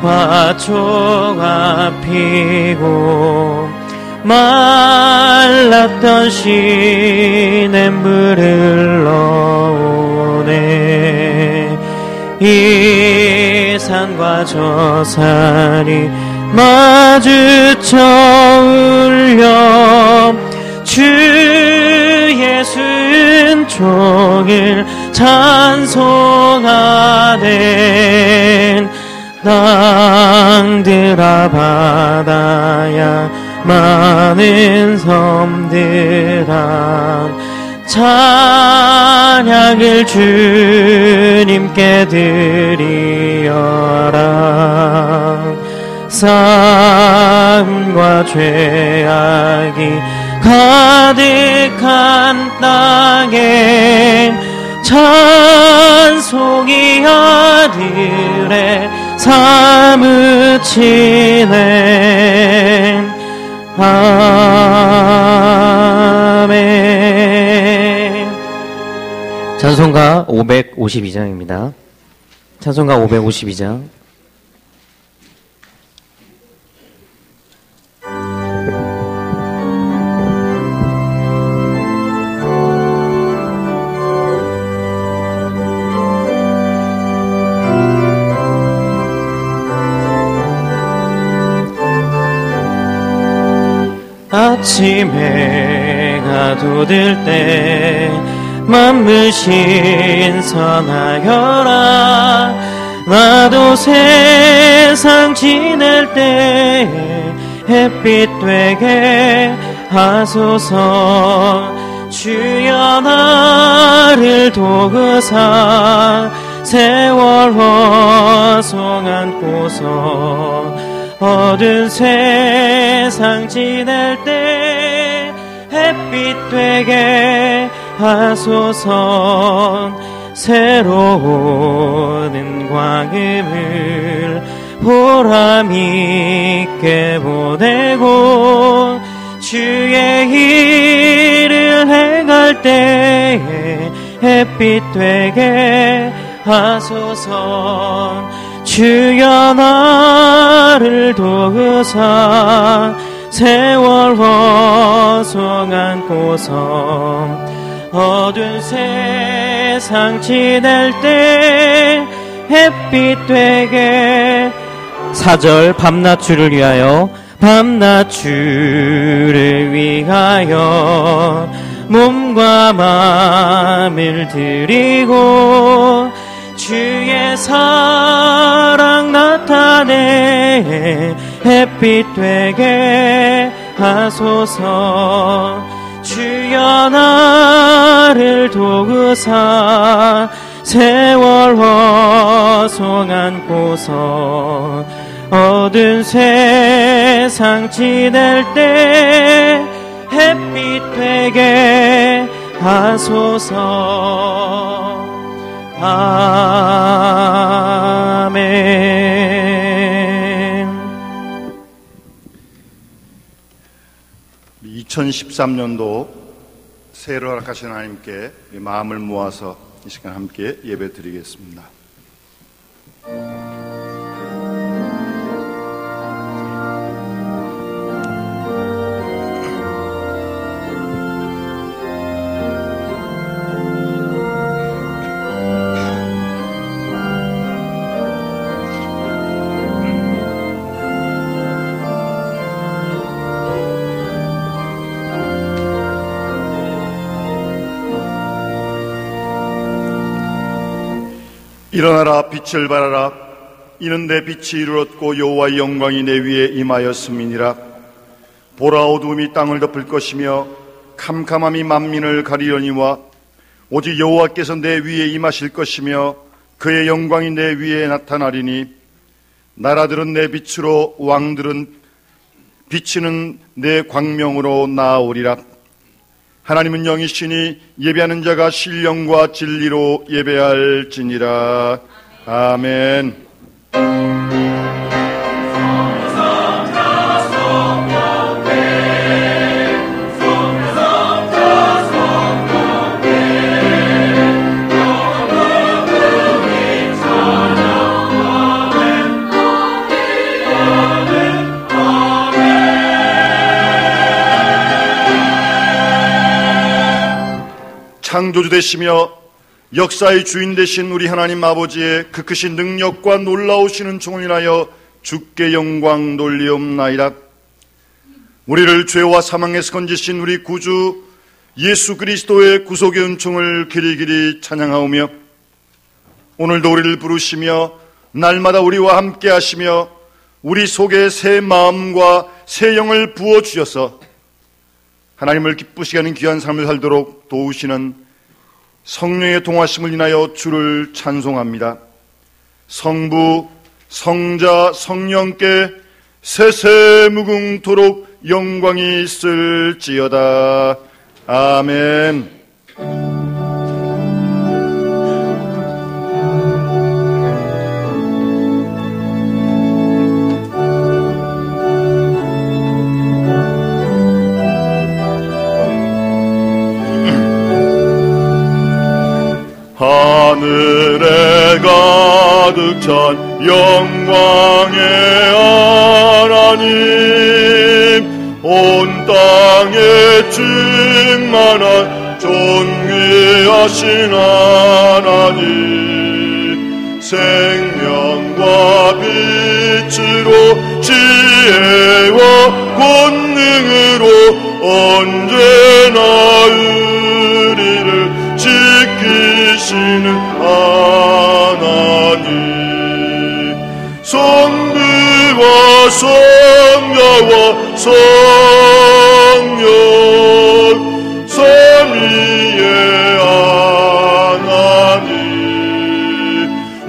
화초가 피고 말랐던 시냇물을 흘러오네. 이 산과 저 산이 마주쳐 울려 주 예수는 종일 찬송하네. 땅들아 바다야 많은 섬들아 찬양을 주님께 드리어라. 삶과 죄악이 가득한 땅에 찬송이 아들의 사무치네. 아멘. 찬송가 552장입니다. 찬송가 552장. 아침에 해가 돋을 때 만물 신선하여라. 나도 세상 지낼 때 햇빛 되게 하소서. 주여 나를 도우사 세월 허송 안고서 어두운 세상 지낼 때 햇빛 되게 하소서. 새로운 광음을 보람있게 보내고 주의 일을 행할 때에 햇빛 되게 하소서. 주여 나를 도우사 세월 허송 안고서 어두운 세상 지낼 때 햇빛 되게. 4절 밤낮 주를 위하여 밤낮 주를 위하여 몸과 마음을 드리고 주의 사랑 나타내 햇빛 되게 하소서. 주여 나를 도우사 세월 허송 안고서 어두운 세상 지낼 때 햇빛 되게 하소서. 아멘. 2013년도 새해를 허락하신 하나님께 마음을 모아서 이 시간 함께 예배 드리겠습니다. 일어나라 빛을 발하라. 이는 내 빛이 이르렀고 여호와의 영광이 내 위에 임하였음이니라. 보라 어두움이 땅을 덮을 것이며 캄캄함이 만민을 가리려니와 오직 여호와께서 내 위에 임하실 것이며 그의 영광이 내 위에 나타나리니 나라들은 내 빛으로 왕들은 비치는 내 광명으로 나아오리라. 하나님은 영이시니 예배하는 자가 신령과 진리로 예배할지니라. 아멘. 창조주 되시며 역사의 주인 되신 우리 하나님 아버지의 그 크신 능력과 놀라우신 은총을 인하여 주께 영광 돌리옵나이다. 우리를 죄와 사망에서 건지신 우리 구주 예수 그리스도의 구속의 은총을 길이길이 찬양하오며, 오늘도 우리를 부르시며 날마다 우리와 함께 하시며 우리 속에 새 마음과 새 영을 부어주셔서 하나님을 기쁘시게 하는 귀한 삶을 살도록 도우시는 성령의 동하심을 인하여 주를 찬송합니다. 성부, 성자, 성령께 세세무궁토록 영광이 있을지어다. 아멘. 하늘에 가득 찬 영광의 하나님, 온 땅에 충만한 존귀하신 하나님, 생명과 빛으로 지혜와 권능으로 언제나 우리를 지키시는 하나님, 성부와 성자와 성령 삼위의 하나님,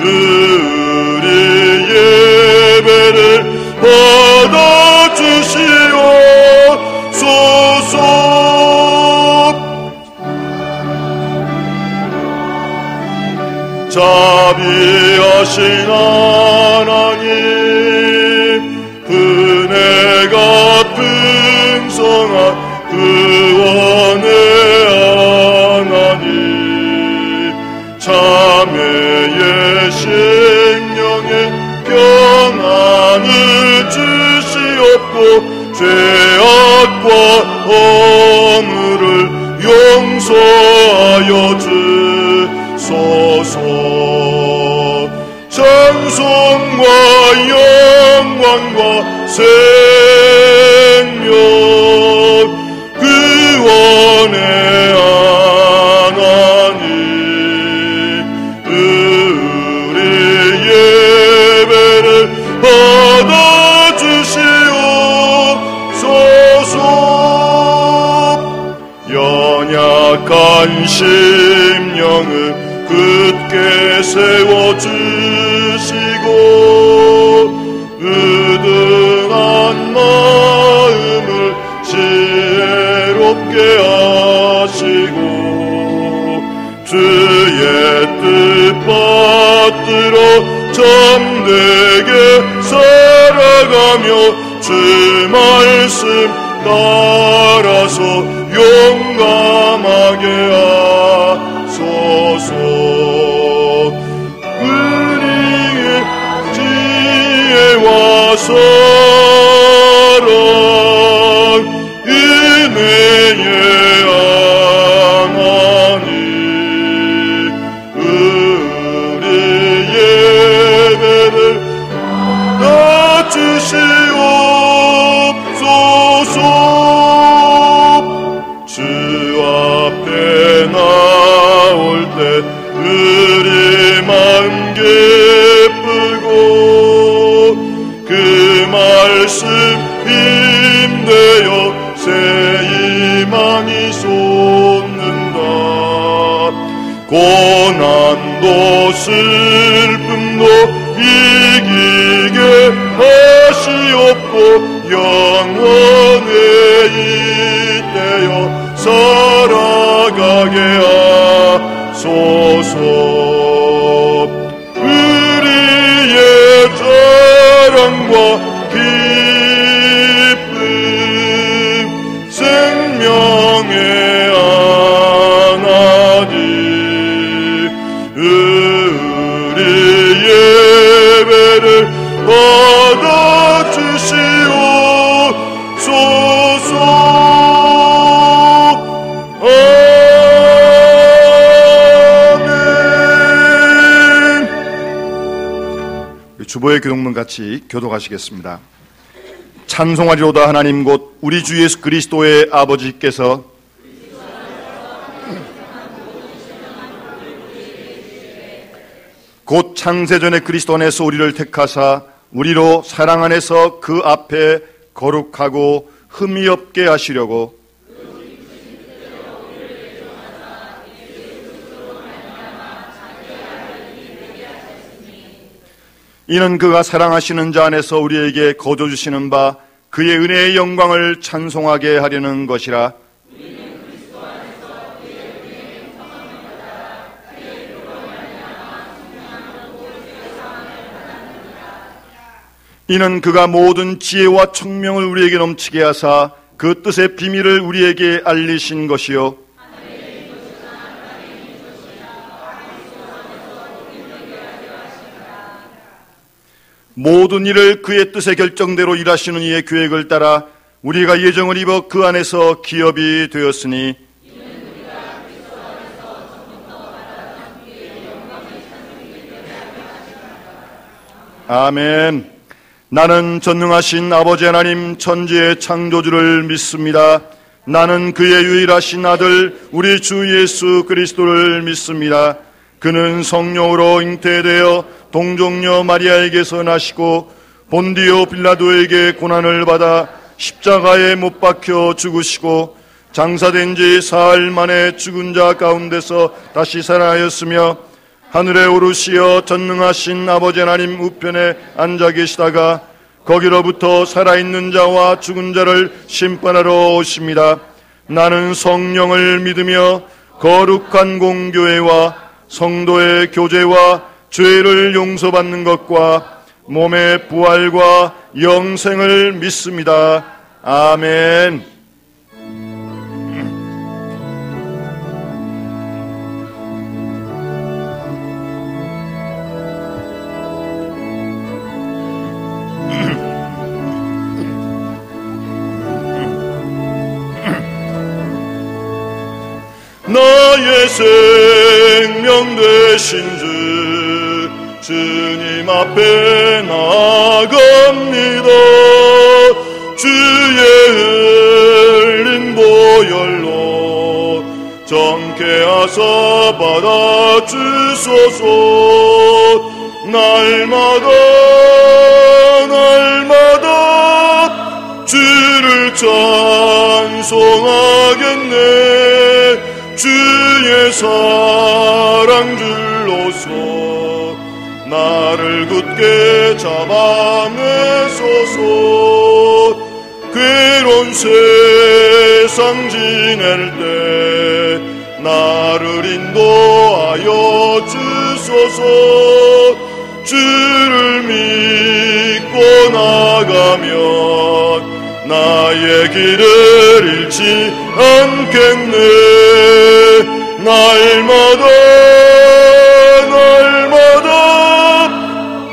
우리 예배를 받아주시옵소서. 자비하신 하나님, 은혜가 풍성한 구원의 하나님, 자매의 심령에 평안을 주시옵고 죄악과 허물을 용서하여 주소서. 찬송과 영광과 생명 구원의 하나님, 우리 예배를 받아주시옵소서. 연약한 심령을 굳게 세워주시고 의등한 마음을 지혜롭게 하시고 주의 뜻 받들어 참되게 살아가며 주 말씀 따라서 용감하게 하소서. 우리의 지혜와 사랑 은혜의 하나님, 우리 예배를 낮추시옵소서. 주 앞에 나올 때 우리 마음 기쁘고 그 말씀 힘되어 새 희망이 솟는다. 고난도 슬픔도 이기게 하시옵고 영원에 잇대어 살아가게 하소서. 우리의 자랑과 기쁨 생명의 하나님, 우리 예배를 받아주시옵소서. 주보의 교동문 같이 교독하시겠습니다. 찬송하리로다 하나님 곧 우리 주 예수 그리스도의 아버지께서 곧 창세전에 그리스도 안에서 우리를 택하사 우리로 사랑 안에서 그 앞에 거룩하고 흠이 없게 하시려고 이는 그가 사랑하시는 자 안에서 우리에게 거저 주시는 바 그의 은혜의 영광을 찬송하게 하려는 것이라. 이는 그가 모든 지혜와 청명을 우리에게 넘치게 하사 그 뜻의 비밀을 우리에게 알리신 것이요 모든 일을 그의 뜻의 결정대로 일하시는 이의 계획을 따라 우리가 예정을 입어 그 안에서 기업이 되었으니 아멘. 나는 전능하신 아버지 하나님 천지의 창조주를 믿습니다. 나는 그의 유일하신 아들 우리 주 예수 그리스도를 믿습니다. 그는 성령으로 잉태되어 동정녀 마리아에게서 나시고 본디오 빌라도에게 고난을 받아 십자가에 못 박혀 죽으시고 장사된 지 사흘 만에 죽은 자 가운데서 다시 살아나셨으며 하늘에 오르시어 전능하신 아버지 하나님 우편에 앉아 계시다가 거기로부터 살아있는 자와 죽은 자를 심판하러 오십니다. 나는 성령을 믿으며 거룩한 공교회와 성도의 교제와 죄를 용서받는 것과 몸의 부활과 영생을 믿습니다. 아멘. 나의 생명 되신 주 주님 앞에 나아갑니다. 주의 흘린 보혈로 정케 하사 받아주소서. 날마다 주를 찬송하겠네. 주의 사랑 줄로서 나를 굳게 잡아내소서. 괴로운 세상 지낼 때 나를 인도하여 주소서. 주를 믿고 나가면 나의 길을 잃지 않겠네. 날마다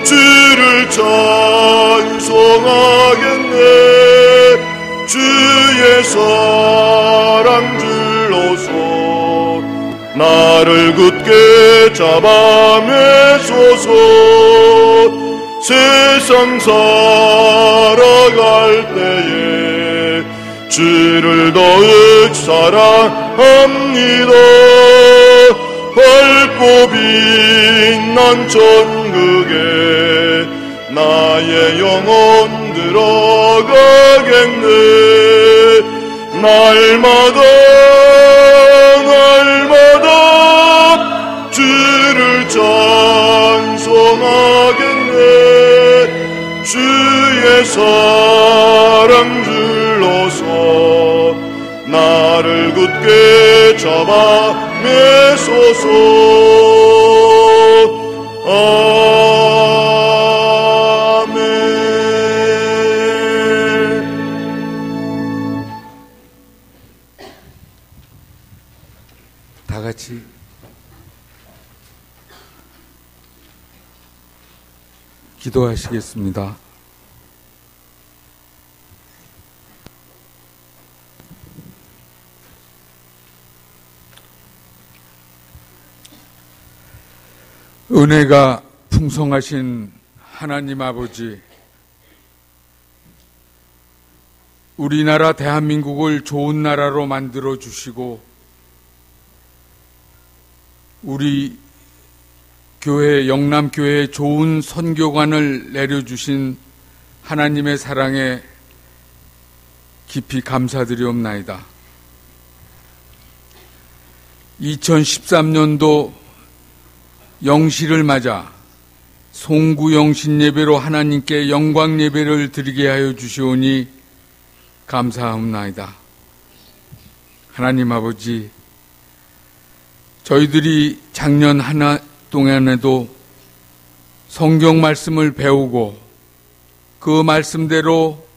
주를 찬송하겠네. 주의 사랑 줄로서 나를 굳게 잡아매소서. 세상 살아갈 때에 주를 더욱 사랑합니다. 밝고 빛난 천국에 나의 영혼 들어가겠네. 날마다 주를 찬송하겠네. 주의 사랑 줄로서 나를 굳게 잡아매소서. 아멘. 다 같이 기도하시겠습니다. 은혜가 풍성하신 하나님 아버지, 우리나라 대한민국을 좋은 나라로 만들어 주시고 우리 교회, 영남교회에 좋은 선교관을 내려주신 하나님의 사랑에 깊이 감사드리옵나이다. 2013년도 영시를 맞아 송구 영신 예배로 하나님께 영광 예배를 드리게 하여 주시오니 감사합나이다. 하나님 아버지, 저희들이 작년 한 해 동안에도 성경 말씀을 배우고 그 말씀대로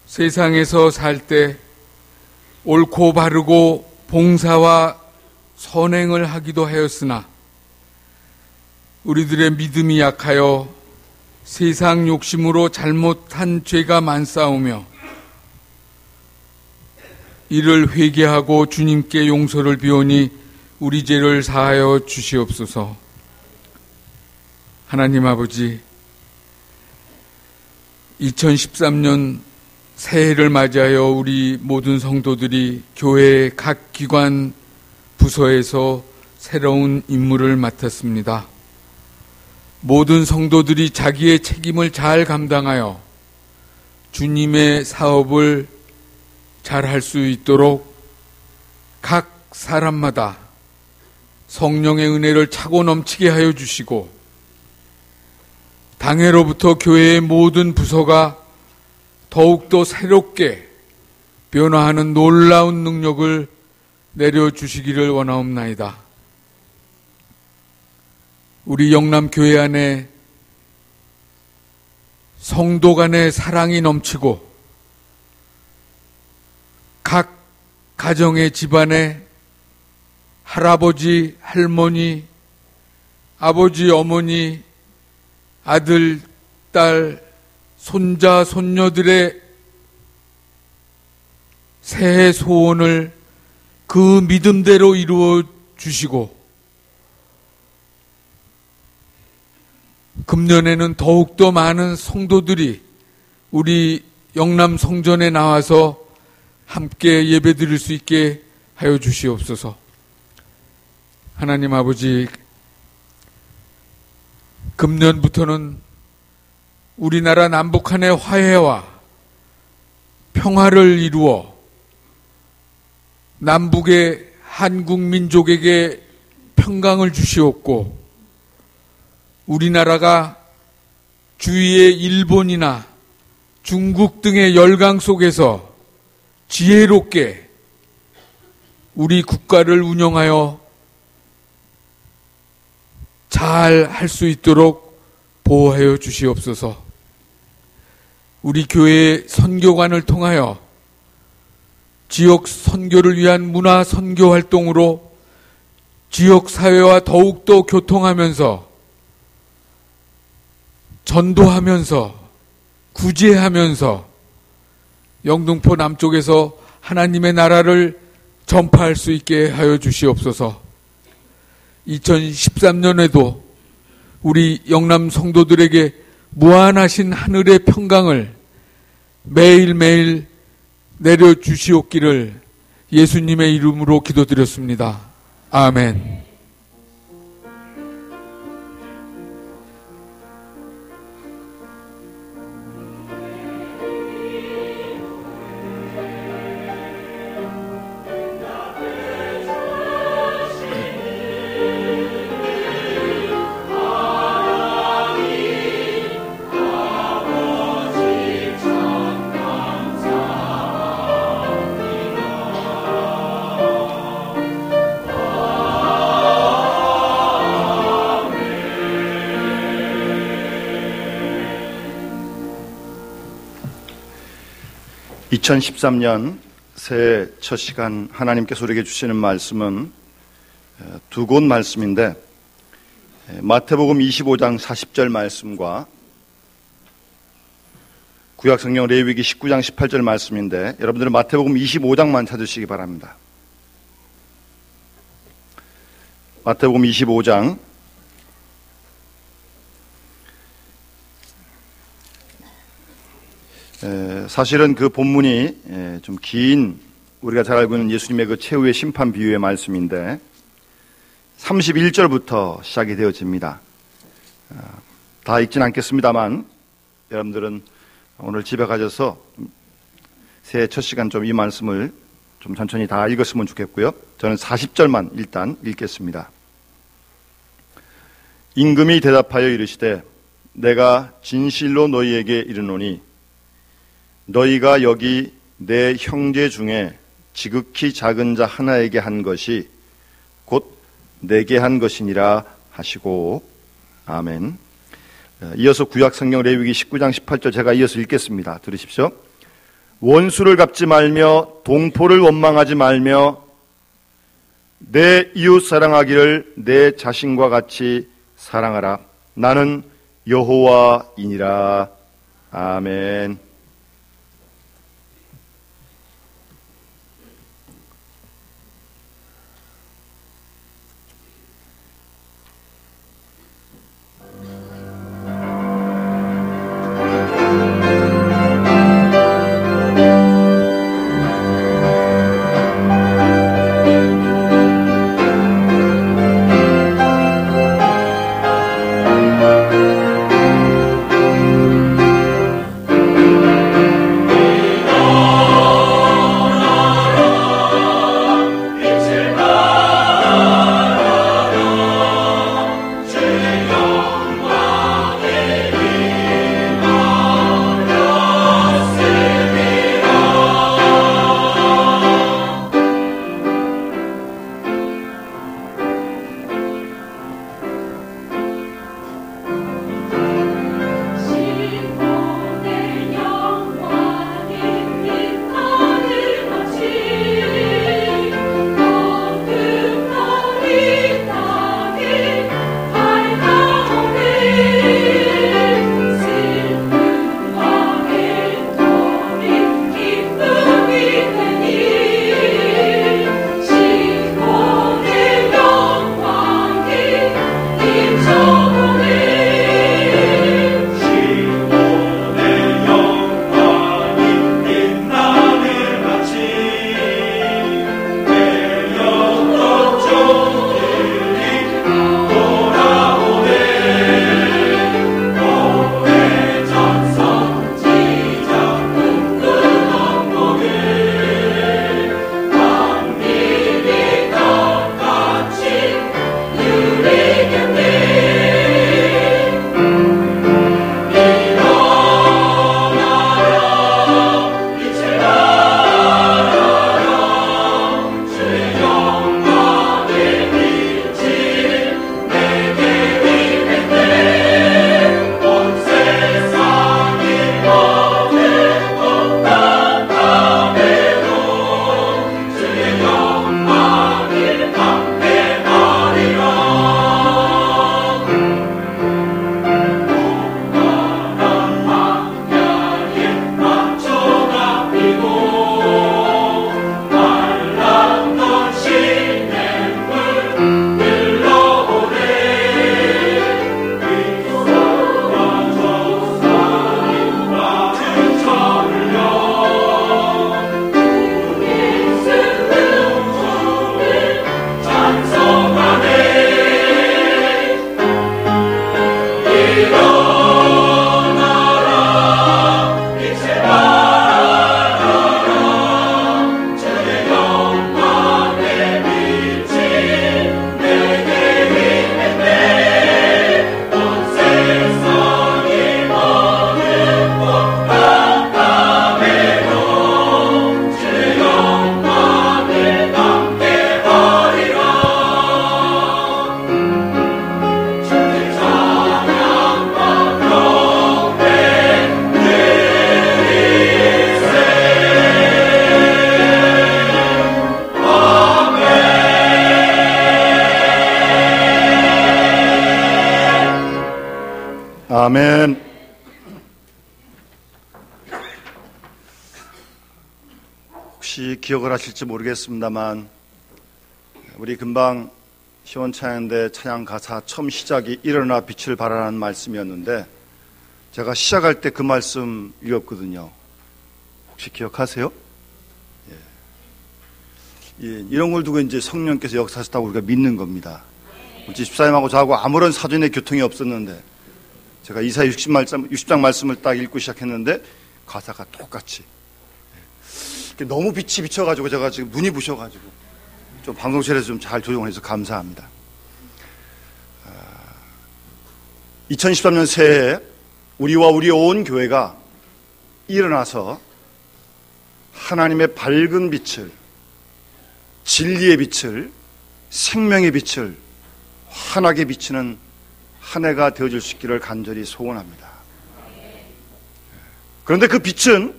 세상에서 살 때 옳고 바르고 봉사와 선행을 하기도 하였으나 우리들의 믿음이 약하여 세상 욕심으로 잘못한 죄가 많사오며 이를 회개하고 주님께 용서를 비오니 우리 죄를 사하여 주시옵소서. 하나님 아버지, 2013년 새해를 맞이하여 우리 모든 성도들이 교회의 각 기관 부서에서 새로운 임무를 맡았습니다. 모든 성도들이 자기의 책임을 잘 감당하여 주님의 사업을 잘 할 수 있도록 각 사람마다 성령의 은혜를 차고 넘치게 하여 주시고 당해로부터 교회의 모든 부서가 더욱더 새롭게 변화하는 놀라운 능력을 내려주시기를 원하옵나이다. 우리 영남교회 안에 성도 간의 사랑이 넘치고 각 가정의 집안에 할아버지, 할머니, 아버지, 어머니, 아들, 딸, 손자, 손녀들의 새해 소원을 그 믿음대로 이루어 주시고 금년에는 더욱더 많은 성도들이 우리 영남 성전에 나와서 함께 예배 드릴 수 있게 하여 주시옵소서. 하나님 아버지, 금년부터는 우리나라 남북한의 화해와 평화를 이루어 남북의 한국 민족에게 평강을 주시옵고 우리나라가 주위의 일본이나 중국 등의 열강 속에서 지혜롭게 우리 국가를 운영하여 잘 할 수 있도록 보호하여 주시옵소서. 우리 교회의 선교관을 통하여 지역 선교를 위한 문화 선교 활동으로 지역 사회와 더욱더 교통하면서 전도하면서 구제하면서 영등포 남쪽에서 하나님의 나라를 전파할 수 있게 하여 주시옵소서. 2013년에도 우리 영남 성도들에게 무한하신 하늘의 평강을 매일매일 내려주시옵기를 예수님의 이름으로 기도드렸습니다. 아멘. (2013년) 새해 첫 시간 하나님께서 우리에게 주시는 말씀은 두 곳 말씀인데 마태복음 25장 40절 말씀과 구약성경 레위기 19장 18절 말씀인데 여러분들은 마태복음 25장만 찾으시기 바랍니다. 마태복음 25장 사실은 그 본문이 좀 긴, 우리가 잘 알고 있는 예수님의 그 최후의 심판 비유의 말씀인데 31절부터 시작이 되어집니다. 다 읽진 않겠습니다만 여러분들은 오늘 집에 가셔서 새해 첫 시간 좀 이 말씀을 좀 천천히 다 읽었으면 좋겠고요. 저는 40절만 일단 읽겠습니다. 임금이 대답하여 이르시되 내가 진실로 너희에게 이르노니 너희가 여기 내 형제 중에 지극히 작은 자 하나에게 한 것이 곧 내게 한 것이니라 하시고 아멘. 이어서 구약 성경 레위기 19장 18절 제가 이어서 읽겠습니다. 들으십시오. 원수를 갚지 말며 동포를 원망하지 말며 내 이웃 사랑하기를 내 자신과 같이 사랑하라. 나는 여호와이니라. 아멘. 아멘. 혹시 기억을 하실지 모르겠습니다만 우리 금방 시원찬양대 찬양 가사 처음 시작이 일어나 빛을 발하라는 말씀이었는데 제가 시작할 때 그 말씀 읽었거든요. 혹시 기억하세요? 이런 걸 두고 이제 성령께서 역사하셨다고 우리가 믿는 겁니다. 집사님하고 저하고 아무런 사전의 교통이 없었는데 제가 이사야 60장 말씀을 딱 읽고 시작했는데 가사가 똑같이 너무 빛이 비쳐가지고 제가 지금 눈이 부셔가지고 좀 방송실에서 좀 잘 조정해서 감사합니다. 2013년 새해에 우리와 우리 온 교회가 일어나서 하나님의 밝은 빛을, 진리의 빛을, 생명의 빛을 환하게 비치는 한 해가 되어줄 수 있기를 간절히 소원합니다. 그런데 그 빛은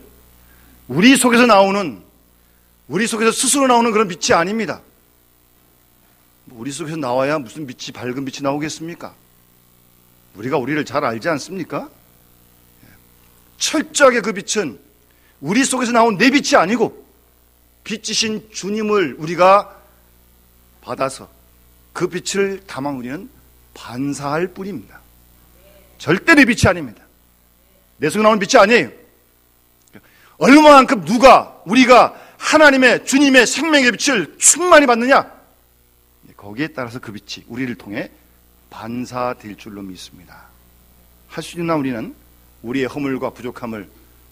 우리 속에서 스스로 나오는 그런 빛이 아닙니다. 우리 속에서 나와야 무슨 빛이, 밝은 빛이 나오겠습니까? 우리가 우리를 잘 알지 않습니까? 철저하게 그 빛은 우리 속에서 나온 내 빛이 아니고 빛이신 주님을 우리가 받아서 그 빛을 다만 우리는 반사할 뿐입니다. 절대 내 빛이 아닙니다. 내 속에 나오는 빛이 아니에요. 얼마만큼 우리가 하나님의, 주님의 생명의 빛을 충만히 받느냐, 거기에 따라서 그 빛이 우리를 통해 반사될 줄로 믿습니다. 할 수 있는 우리는 우리의 허물과 부족함을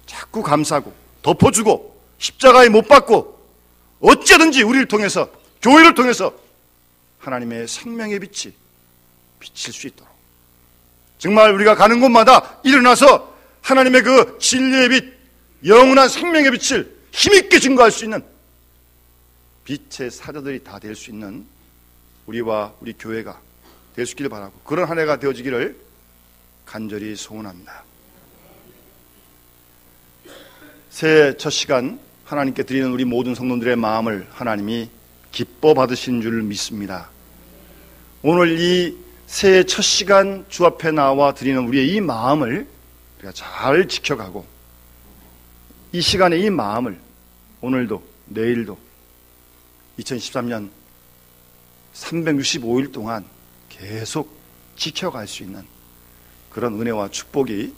자꾸 감싸고 덮어주고 십자가에 못 박고 어찌든지 우리를 통해서, 교회를 통해서 하나님의 생명의 빛이 비칠 수 있도록, 정말 우리가 가는 곳마다 일어나서 하나님의 그 진리의 빛, 영원한 생명의 빛을 힘있게 증거할 수 있는 빛의 사자들이 다 될 수 있는 우리와 우리 교회가 될 수 있기를 바라고, 그런 한 해가 되어지기를 간절히 소원합니다. 새해 첫 시간 하나님께 드리는 우리 모든 성도들의 마음을 하나님이 기뻐 받으신 줄 믿습니다. 오늘 이 새해 첫 시간 주 앞에 나와 드리는 우리의 이 마음을 우리가 잘 지켜가고, 이 시간의 이 마음을 오늘도 내일도 2013년 365일 동안 계속 지켜갈 수 있는 그런 은혜와 축복이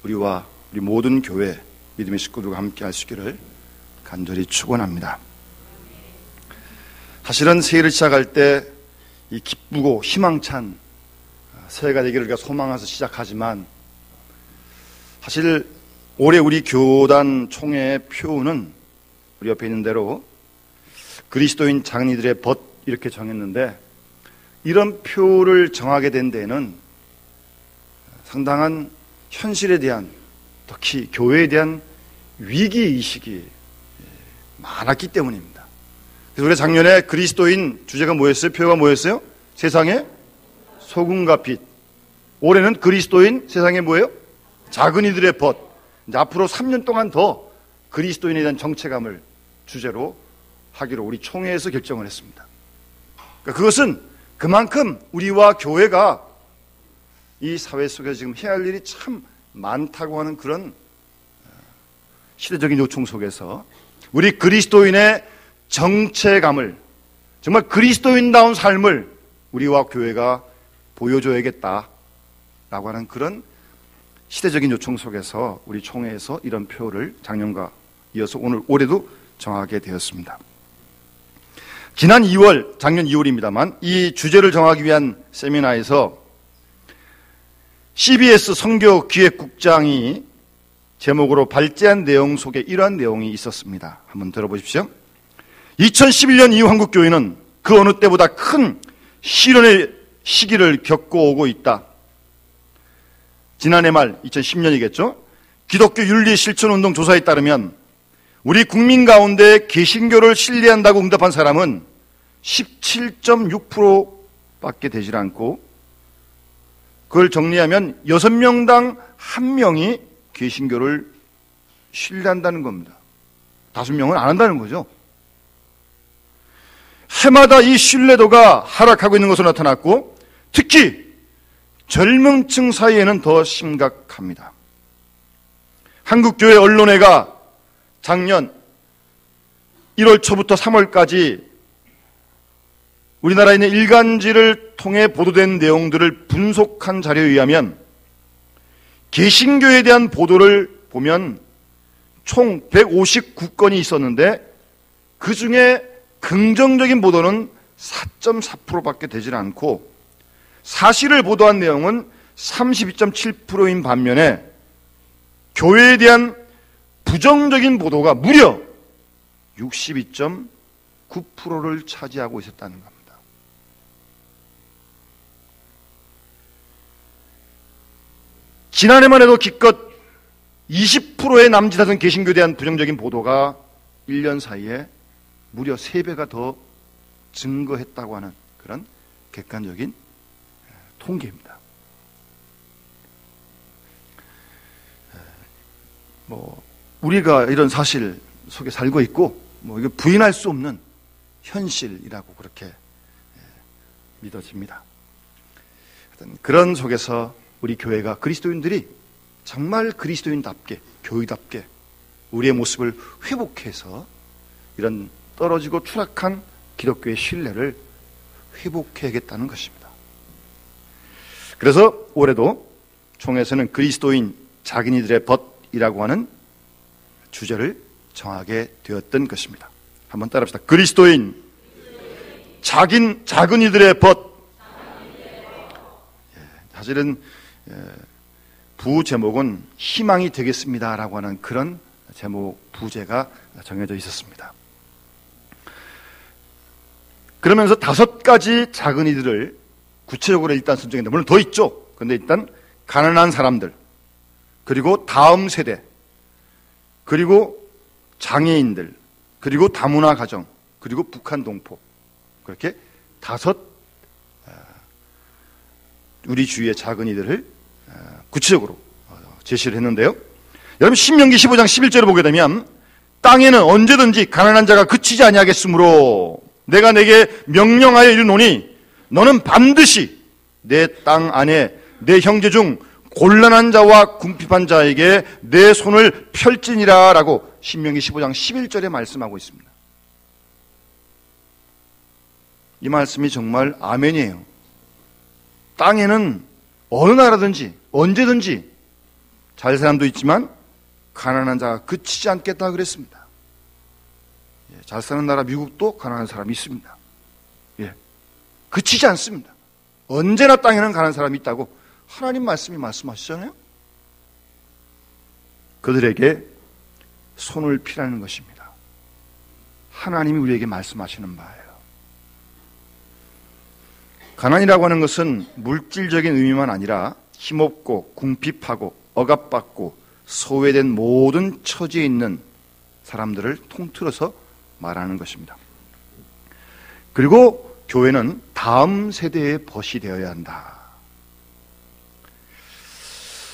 우리와 우리 모든 교회 믿음의 식구들과 함께 할 수 있기를 간절히 축원합니다. 사실은 새해를 시작할 때 이 기쁘고 희망찬 새해가 되기를 우리가 소망해서 시작하지만, 사실 올해 우리 교단 총회의 표는 우리 옆에 있는 대로 그리스도인 장로들의 벗 이렇게 정했는데, 이런 표를 정하게 된 데에는 상당한 현실에 대한, 특히 교회에 대한 위기의식이 많았기 때문입니다. 그래서 우리가 작년에 그리스도인 주제가 뭐였어요? 표가 뭐였어요? 세상의 소금과 빛. 올해는 그리스도인 세상의 뭐예요? 작은 이들의 벗. 이제 앞으로 3년 동안 더 그리스도인에 대한 정체감을 주제로 하기로 우리 총회에서 결정을 했습니다. 그러니까 그것은 그만큼 우리와 교회가 이 사회 속에서 지금 해야 할 일이 참 많다고 하는 그런 시대적인 요청 속에서 우리 그리스도인의 정체감을, 정말 그리스도인다운 삶을 우리와 교회가 보여줘야겠다라고 하는 그런 시대적인 요청 속에서 우리 총회에서 이런 표를 작년과 이어서 올해도 정하게 되었습니다. 지난 2월, 작년 2월입니다만 이 주제를 정하기 위한 세미나에서 CBS 선교기획국장이 제목으로 발제한 내용 속에 이러한 내용이 있었습니다. 한번 들어보십시오. 2011년 이후 한국교회는 그 어느 때보다 큰 시련의 시기를 겪고 오고 있다. 지난해 말 2010년이겠죠. 기독교 윤리 실천운동 조사에 따르면 우리 국민 가운데 개신교를 신뢰한다고 응답한 사람은 17.6%밖에 되질 않고, 그걸 정리하면 6명당 1명이 개신교를 신뢰한다는 겁니다. 5명은 안 한다는 거죠. 해마다 이 신뢰도가 하락하고 있는 것으로 나타났고, 특히 젊은 층 사이에는 더 심각합니다. 한국교회 언론회가 작년 1월 초부터 3월까지 우리나라에 있는 일간지를 통해 보도된 내용들을 분석한 자료에 의하면 개신교에 대한 보도를 보면 총 159건이 있었는데 그 중에 긍정적인 보도는 4.4%밖에 되질 않고 사실을 보도한 내용은 32.7%인 반면에 교회에 대한 부정적인 보도가 무려 62.9%를 차지하고 있었다는 겁니다. 지난해만 해도 기껏 20%의 남짓하던 개신교에 대한 부정적인 보도가 1년 사이에 무려 3배가 더 증거했다고 하는 그런 객관적인 통계입니다. 우리가 이런 사실 속에 살고 있고 이거 부인할 수 없는 현실이라고 그렇게 믿어집니다. 그런 속에서 우리 교회가 그리스도인들이 정말 그리스도인답게 교회답게 우리의 모습을 회복해서 이런 떨어지고 추락한 기독교의 신뢰를 회복해야겠다는 것입니다. 그래서 올해도 총회에서는 그리스도인 작은이들의 벗이라고 하는 주제를 정하게 되었던 것입니다. 한번 따라합시다. 그리스도인 작은이들의 벗. 사실은 부제목은 희망이 되겠습니다라고 하는 그런 제목 부제가 정해져 있었습니다. 그러면서 5가지 작은이들을 구체적으로 일단 선정했는데 물론 더 있죠. 그런데 일단 가난한 사람들, 그리고 다음 세대, 그리고 장애인들, 그리고 다문화 가정, 그리고 북한 동포, 그렇게 5 우리 주위의 작은이들을 구체적으로 제시를 했는데요. 여러분 신명기 15장 11절을 보게 되면 땅에는 언제든지 가난한 자가 그치지 아니하겠으므로 내가 내게 명령하여 이르노니 너는 반드시 내 땅 안에 내 형제 중 곤란한 자와 궁핍한 자에게 내 손을 펼지니라 라고 신명기 15장 11절에 말씀하고 있습니다. 이 말씀이 정말 아멘이에요. 땅에는 어느 나라든지 언제든지 잘 사람도 있지만 가난한 자가 그치지 않겠다 그랬습니다. 잘 사는 나라 미국도 가난한 사람이 있습니다. 그치지 않습니다. 언제나 땅에는 가난한 사람이 있다고 하나님 말씀이 말씀하시잖아요. 그들에게 손을 피라는 것입니다. 하나님이 우리에게 말씀하시는 바예요. 가난이라고 하는 것은 물질적인 의미만 아니라 힘없고 궁핍하고 억압받고 소외된 모든 처지에 있는 사람들을 통틀어서 말하는 것입니다. 그리고 교회는 다음 세대의 벗이 되어야 한다.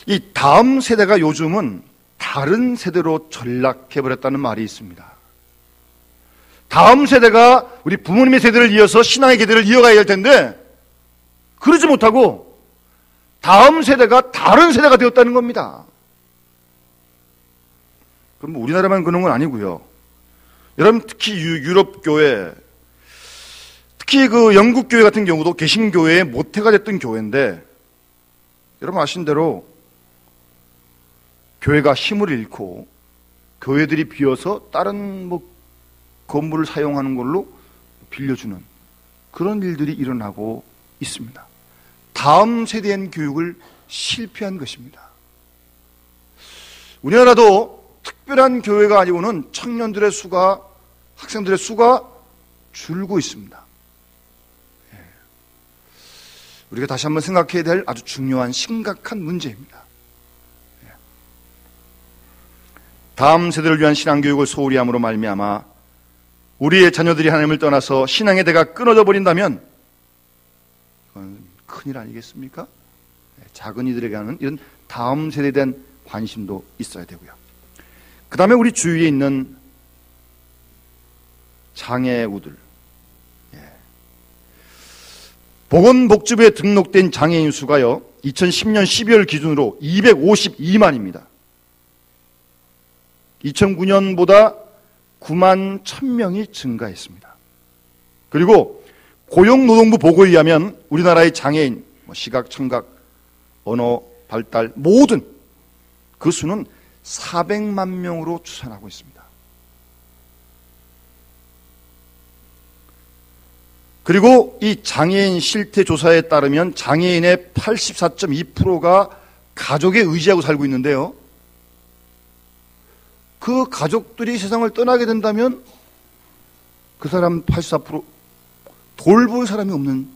이 다음 세대가 요즘은 다른 세대로 전락해버렸다는 말이 있습니다. 다음 세대가 우리 부모님의 세대를 이어서 신앙의 계대를 이어가야 할 텐데 그러지 못하고 다음 세대가 다른 세대가 되었다는 겁니다. 그럼 우리나라만 그런 건 아니고요. 여러분 특히 유럽 교회, 특히 그 영국 교회 같은 경우도 개신교회의 모태가 됐던 교회인데 여러분 아시는 대로 교회가 힘을 잃고 교회들이 비어서 다른 건물을 사용하는 걸로 빌려주는 그런 일들이 일어나고 있습니다. 다음 세대의 교육을 실패한 것입니다. 우리나라도 특별한 교회가 아니고는 청년들의 수가, 학생들의 수가 줄고 있습니다. 우리가 다시 한번 생각해야 될 아주 중요한 심각한 문제입니다. 다음 세대를 위한 신앙교육을 소홀히 함으로 말미암아 우리의 자녀들이 하나님을 떠나서 신앙의 대가 끊어져 버린다면 그건 큰일 아니겠습니까? 작은 이들에게 하는 이런 다음 세대에 대한 관심도 있어야 되고요. 그 다음에 우리 주위에 있는 장애우들, 보건복지부에 등록된 장애인 수가요 2010년 12월 기준으로 252만입니다. 2009년보다 9만 1000명이 증가했습니다. 그리고 고용노동부 보고에 의하면 우리나라의 장애인, 시각, 청각, 언어, 발달 모든 그 수는 400만 명으로 추산하고 있습니다. 그리고 이 장애인 실태 조사에 따르면 장애인의 84.2%가 가족에 의지하고 살고 있는데요. 그 가족들이 세상을 떠나게 된다면 그 사람 84% 돌볼 사람이 없는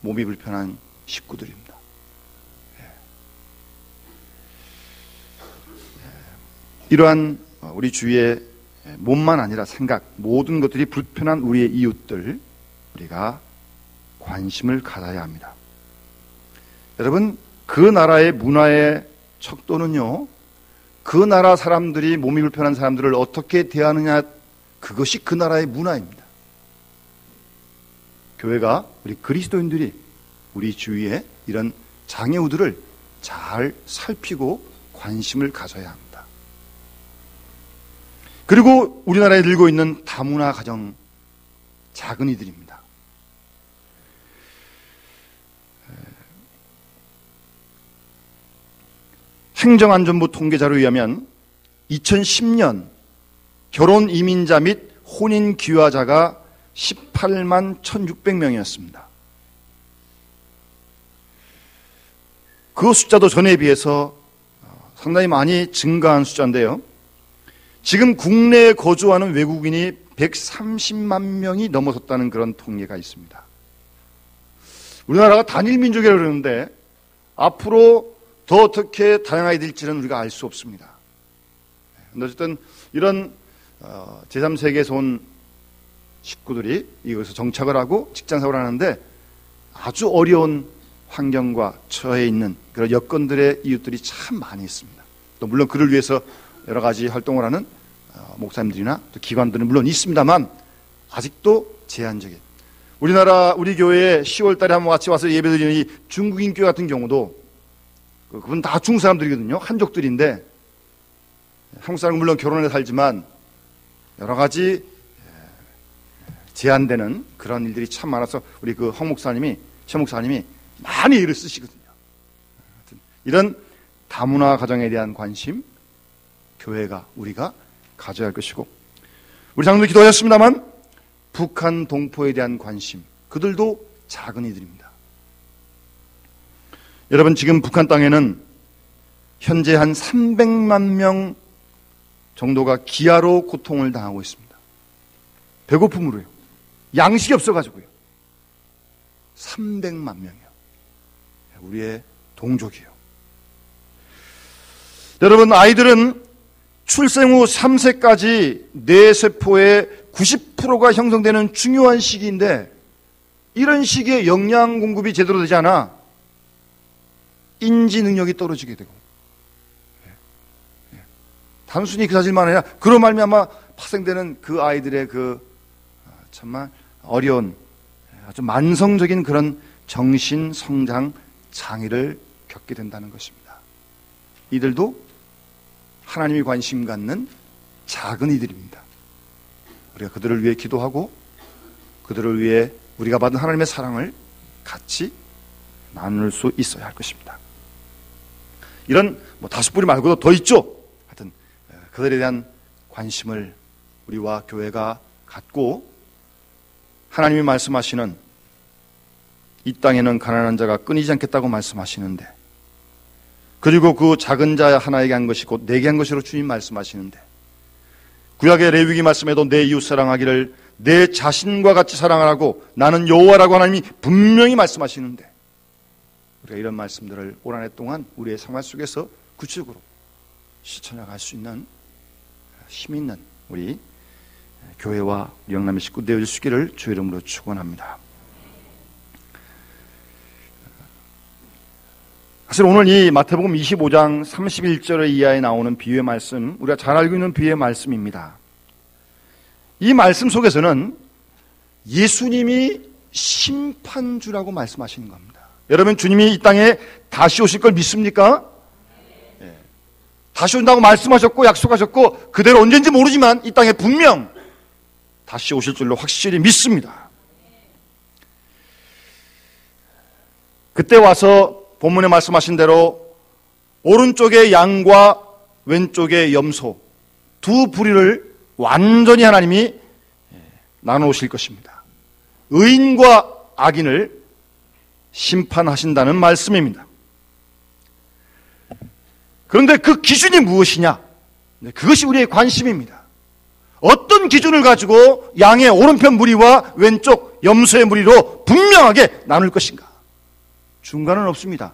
몸이 불편한 식구들입니다. 이러한 우리 주위의 몸만 아니라 생각, 모든 것들이 불편한 우리의 이웃들, 우리가 관심을 가져야 합니다. 여러분, 그 나라의 문화의 척도는요, 그 나라 사람들이 몸이 불편한 사람들을 어떻게 대하느냐, 그것이 그 나라의 문화입니다. 교회가, 우리 그리스도인들이 우리 주위에 이런 장애우들을 잘 살피고 관심을 가져야 합니다. 그리고 우리나라에 늘고 있는 다문화 가정 작은 이들입니다. 행정안전부 통계자료에 의하면 2010년 결혼 이민자 및 혼인 귀화자가 18만 1,600명이었습니다. 그 숫자도 전에 비해서 상당히 많이 증가한 숫자인데요. 지금 국내에 거주하는 외국인이 130만 명이 넘어섰다는 그런 통계가 있습니다. 우리나라가 단일 민족이라고 그러는데 앞으로 더 어떻게 다양하게 될지는 우리가 알 수 없습니다. 어쨌든 이런 제3세계에서 온 식구들이 이곳에서 정착을 하고 직장생활을 하는데 아주 어려운 환경과 처해 있는 그런 여건들의 이웃들이 참 많이 있습니다. 또 물론 그를 위해서 여러 가지 활동을 하는 목사님들이나 또 기관들은 물론 있습니다만 아직도 제한적인. 우리 교회에 10월 달에 한번 같이 와서 예배드리는 이 중국인 교회 같은 경우도 그분 다 중국 사람들이거든요. 한족들인데 한국 사람은 물론 결혼해 살지만 여러 가지 제한되는 그런 일들이 참 많아서 우리 그 최 목사님이 많이 일을 쓰시거든요. 이런 다문화 가정에 대한 관심, 교회가 우리가 가져야 할 것이고, 우리 장로님 기도하셨습니다만 북한 동포에 대한 관심, 그들도 작은 이들입니다. 여러분, 지금 북한 땅에는 현재 한 300만 명 정도가 기아로 고통을 당하고 있습니다. 배고픔으로요. 양식이 없어가지고요. 300만 명이요. 우리의 동족이요. 여러분, 아이들은 출생 후 3세까지 뇌세포의 90%가 형성되는 중요한 시기인데 이런 시기에 영양 공급이 제대로 되지 않아 인지 능력이 떨어지게 되고, 단순히 그 사실만 아니라 그로 말미암아 파생되는 그 아이들의 그 정말 어려운 아주 만성적인 그런 정신 성장 장애를 겪게 된다는 것입니다. 이들도 하나님이 관심 갖는 작은 이들입니다. 우리가 그들을 위해 기도하고 그들을 위해 우리가 받은 하나님의 사랑을 같이 나눌 수 있어야 할 것입니다. 이런 5뿌리 말고도 더 있죠. 하여튼 그들에 대한 관심을 우리와 교회가 갖고, 하나님이 말씀하시는 이 땅에는 가난한 자가 끊이지 않겠다고 말씀하시는데, 그리고 그 작은 자 하나에게 한 것이 곧 내게 한 것이로 주님 말씀하시는데, 구약의 레위기 말씀에도 내 이웃 사랑하기를 내 자신과 같이 사랑하라고 나는 여호와라고 하나님이 분명히 말씀하시는데, 우리가 이런 말씀들을 올 한 해 동안 우리의 생활 속에서 구체적으로 실천해갈 수 있는 힘 있는 우리 교회와 영남의 식구 되어질 수 있기를 주의 이름으로 축원합니다. 사실 오늘 이 마태복음 25장 31절 이하에 나오는 비유의 말씀, 우리가 잘 알고 있는 비유의 말씀입니다. 이 말씀 속에서는 예수님이 심판주라고 말씀하시는 겁니다. 여러분, 주님이 이 땅에 다시 오실 걸 믿습니까? 네. 다시 온다고 말씀하셨고 약속하셨고 그대로 언제인지 모르지만 이 땅에 분명 다시 오실 줄로 확실히 믿습니다. 그때 와서 본문에 말씀하신 대로 오른쪽에 양과 왼쪽에 염소 두 부류를 완전히 하나님이 나누실 것입니다. 의인과 악인을 심판하신다는 말씀입니다. 그런데 그 기준이 무엇이냐? 그것이 우리의 관심입니다. 어떤 기준을 가지고 양의 오른편 무리와 왼쪽 염소의 무리로 분명하게 나눌 것인가? 중간은 없습니다.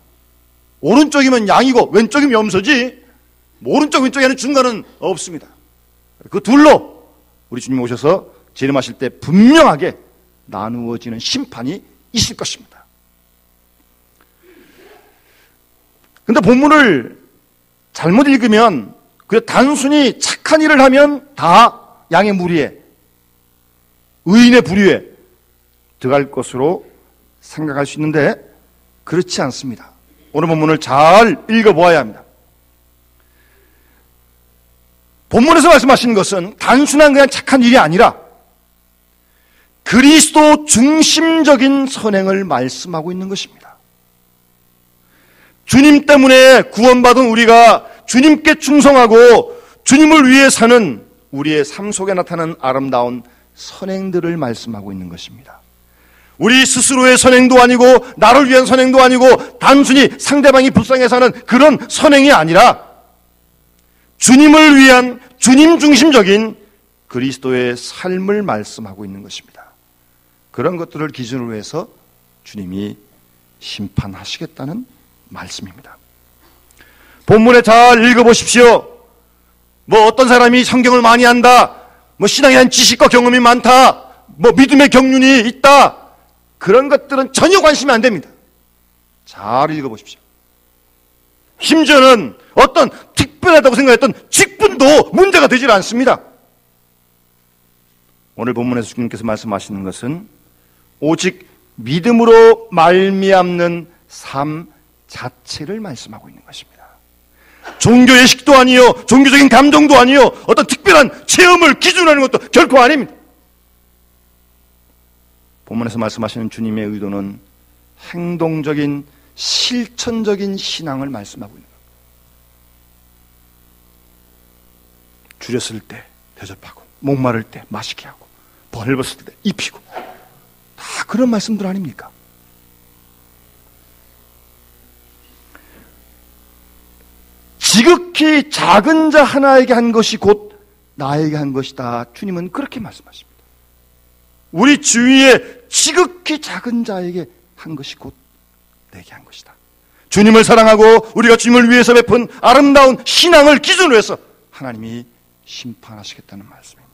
오른쪽이면 양이고 왼쪽이면 염소지 오른쪽 왼쪽에는 중간은 없습니다. 그 둘로 우리 주님이 오셔서 재림하실 때 분명하게 나누어지는 심판이 있을 것입니다. 그런데 본문을 잘못 읽으면 그 단순히 착한 일을 하면 다 양의 무리에 의인의 부류에 들어갈 것으로 생각할 수 있는데 그렇지 않습니다. 오늘 본문을 잘 읽어보아야 합니다. 본문에서 말씀하시는 것은 단순한 그냥 착한 일이 아니라 그리스도 중심적인 선행을 말씀하고 있는 것입니다. 주님 때문에 구원받은 우리가 주님께 충성하고 주님을 위해 사는 우리의 삶 속에 나타나는 아름다운 선행들을 말씀하고 있는 것입니다. 우리 스스로의 선행도 아니고 나를 위한 선행도 아니고 단순히 상대방이 불쌍해서 하는 그런 선행이 아니라 주님을 위한 주님 중심적인 그리스도의 삶을 말씀하고 있는 것입니다. 그런 것들을 기준으로 해서 주님이 심판하시겠다는 말씀입니다. 본문에 잘 읽어보십시오. 뭐 어떤 사람이 성경을 많이 한다, 뭐 신앙에 대한 지식과 경험이 많다, 뭐 믿음의 경륜이 있다, 그런 것들은 전혀 관심이 안 됩니다. 잘 읽어보십시오. 심지어는 어떤 특별하다고 생각했던 직분도 문제가 되질 않습니다. 오늘 본문에서 주님께서 말씀하시는 것은 오직 믿음으로 말미암는 삶 자체를 말씀하고 있는 것입니다. 종교 예식도 아니요, 종교적인 감정도 아니요, 어떤 특별한 체험을 기준으로 하는 것도 결코 아닙니다. 본문에서 말씀하시는 주님의 의도는 행동적인 실천적인 신앙을 말씀하고 있는 겁니다. 줄였을 때 대접하고, 목마를 때 마시게 하고, 벌벗을 때 입히고, 다 그런 말씀들 아닙니까? 지극히 작은 자 하나에게 한 것이 곧 나에게 한 것이다. 주님은 그렇게 말씀하십니다. 우리 주위에 지극히 작은 자에게 한 것이 곧 내게 한 것이다. 주님을 사랑하고 우리가 주님을 위해서 베푼 아름다운 신앙을 기준으로 해서 하나님이 심판하시겠다는 말씀입니다.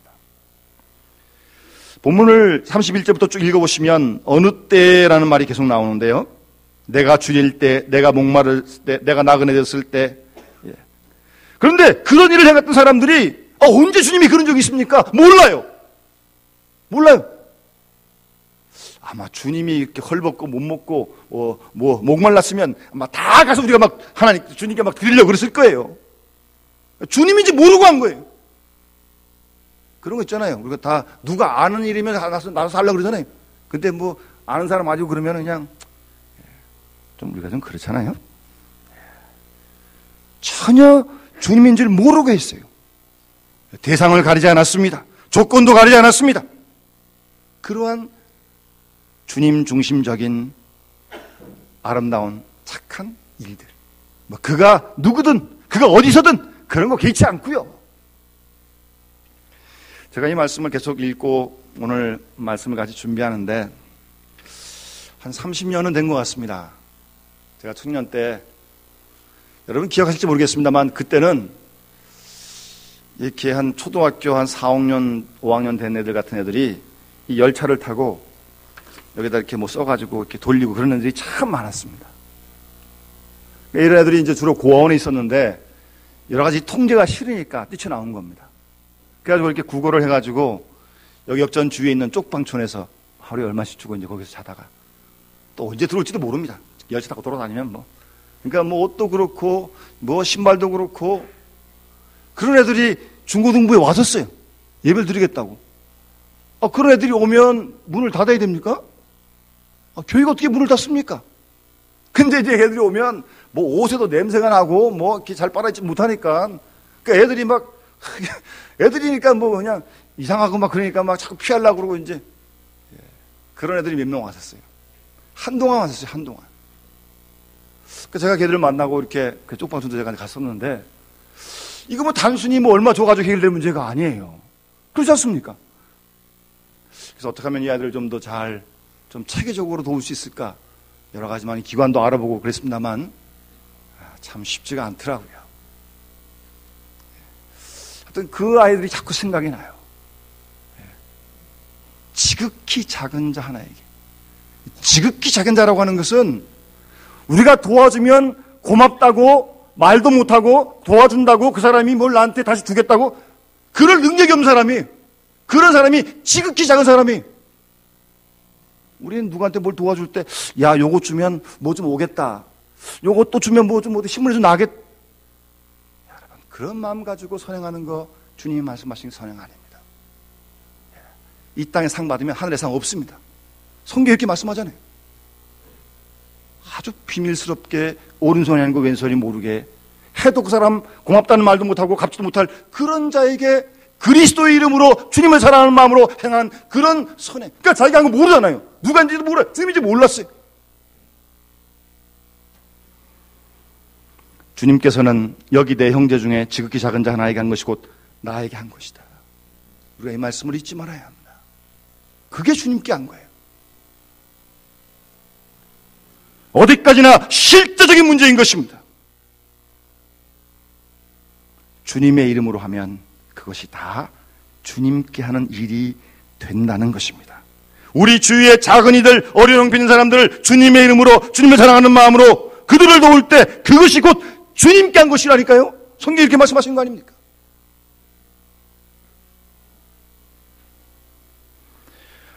본문을 31절부터 쭉 읽어보시면 어느 때라는 말이 계속 나오는데요. 내가 줄일 때, 내가 목마를 때, 내가 나그네졌을 때. 그런데 그런 일을 행했던 사람들이 언제 주님이 그런 적이 있습니까? 몰라요. 아마 주님이 이렇게 헐벗고 못 먹고 목말랐으면 아마 다 가서 우리가 막 하나님 주님께 막 드리려고 그랬을 거예요. 주님인지 모르고 한 거예요. 그런 거 있잖아요. 우리가 다 누가 아는 일이면 나서 하려고 그러잖아요. 근데 뭐 아는 사람 아니고 그러면 그냥 좀 우리가 좀 그렇잖아요. 전혀 주님인 줄 모르고 했어요. 대상을 가리지 않았습니다. 조건도 가리지 않았습니다. 그러한 주님 중심적인 아름다운 착한 일들, 뭐 그가 누구든 그가 어디서든 그런 거 개의치 않고요. 제가 이 말씀을 계속 읽고 오늘 말씀을 같이 준비하는데 한 30년은 된 것 같습니다. 제가 청년 때, 여러분 기억하실지 모르겠습니다만 그때는 이렇게 한 초등학교 한 4, 5학년, 5학년 된 애들 같은 애들이 이 열차를 타고 여기다 이렇게 뭐 써가지고 이렇게 돌리고 그런 애들이 참 많았습니다. 이런 애들이 이제 주로 고아원에 있었는데 여러 가지 통제가 싫으니까 뛰쳐나온 겁니다. 그래가지고 이렇게 구걸을 해가지고 여기 역전 주위에 있는 쪽방촌에서 하루에 얼마씩 주고 이제 거기서 자다가 또 언제 들어올지도 모릅니다. 열차 타고 돌아다니면 뭐. 그러니까 뭐 옷도 그렇고 뭐 신발도 그렇고 그런 애들이 중고등부에 왔었어요. 예배를 드리겠다고. 그런 애들이 오면 문을 닫아야 됩니까? 교회가 어떻게 문을 닫습니까? 근데 이제 애들이 오면 뭐 옷에도 냄새가 나고 뭐 이렇게 잘 빨아입지 못하니까 그 애들이 막 애들이니까 뭐 그냥 이상하고 막 그러니까 막 자꾸 피하려고 그러고 이제 그런 애들이 몇 명 왔었어요. 한동안 왔었어요. 한동안. 제가 걔들을 만나고 이렇게 그 쪽방 전도제관에 갔었는데 이거 뭐 단순히 뭐 얼마 줘가지고 해결될 문제가 아니에요. 그렇지 않습니까? 그래서 어떻게 하면 이 아이들을 좀 더 잘 좀 체계적으로 도울 수 있을까 여러 가지 많이 기관도 알아보고 그랬습니다만 참 쉽지가 않더라고요. 하여튼 그 아이들이 자꾸 생각이 나요. 지극히 작은 자 하나에게. 지극히 작은 자라고 하는 것은 우리가 도와주면 고맙다고 말도 못하고 도와준다고 그 사람이 뭘 나한테 다시 주겠다고 그럴 능력이 없는 사람이, 그런 사람이 지극히 작은 사람이, 우리는 누구한테 뭘 도와줄 때 야 요거 주면 뭐 좀 오겠다, 요거 또 주면 뭐 좀 어디 신문에 좀 나겠다, 여러분 그런 마음 가지고 선행하는 거 주님이 말씀하신 선행 아닙니다. 이 땅에 상 받으면 하늘에 상 없습니다. 성경에 이렇게 말씀하잖아요. 아주 비밀스럽게 오른손이 아니고 왼손이 모르게 해도 그 사람 고맙다는 말도 못하고 갚지도 못할 그런 자에게 그리스도의 이름으로 주님을 사랑하는 마음으로 행한 그런 선행. 그러니까 자기가 한 거 모르잖아요. 누가 인지도 몰라요. 주님인지 몰랐어요. 주님께서는 여기 내 형제 중에 지극히 작은 자 하나에게 한 것이 곧 나에게 한 것이다. 우리가 이 말씀을 잊지 말아야 합니다. 그게 주님께 한 거예요. 어디까지나 실제적인 문제인 것입니다. 주님의 이름으로 하면 그것이 다 주님께 하는 일이 된다는 것입니다. 우리 주위의 작은 이들, 어려운 형편 있는 사람들을 주님의 이름으로, 주님을 사랑하는 마음으로 그들을 도울 때 그것이 곧 주님께 한 것이라니까요. 성경이 이렇게 말씀하신 거 아닙니까?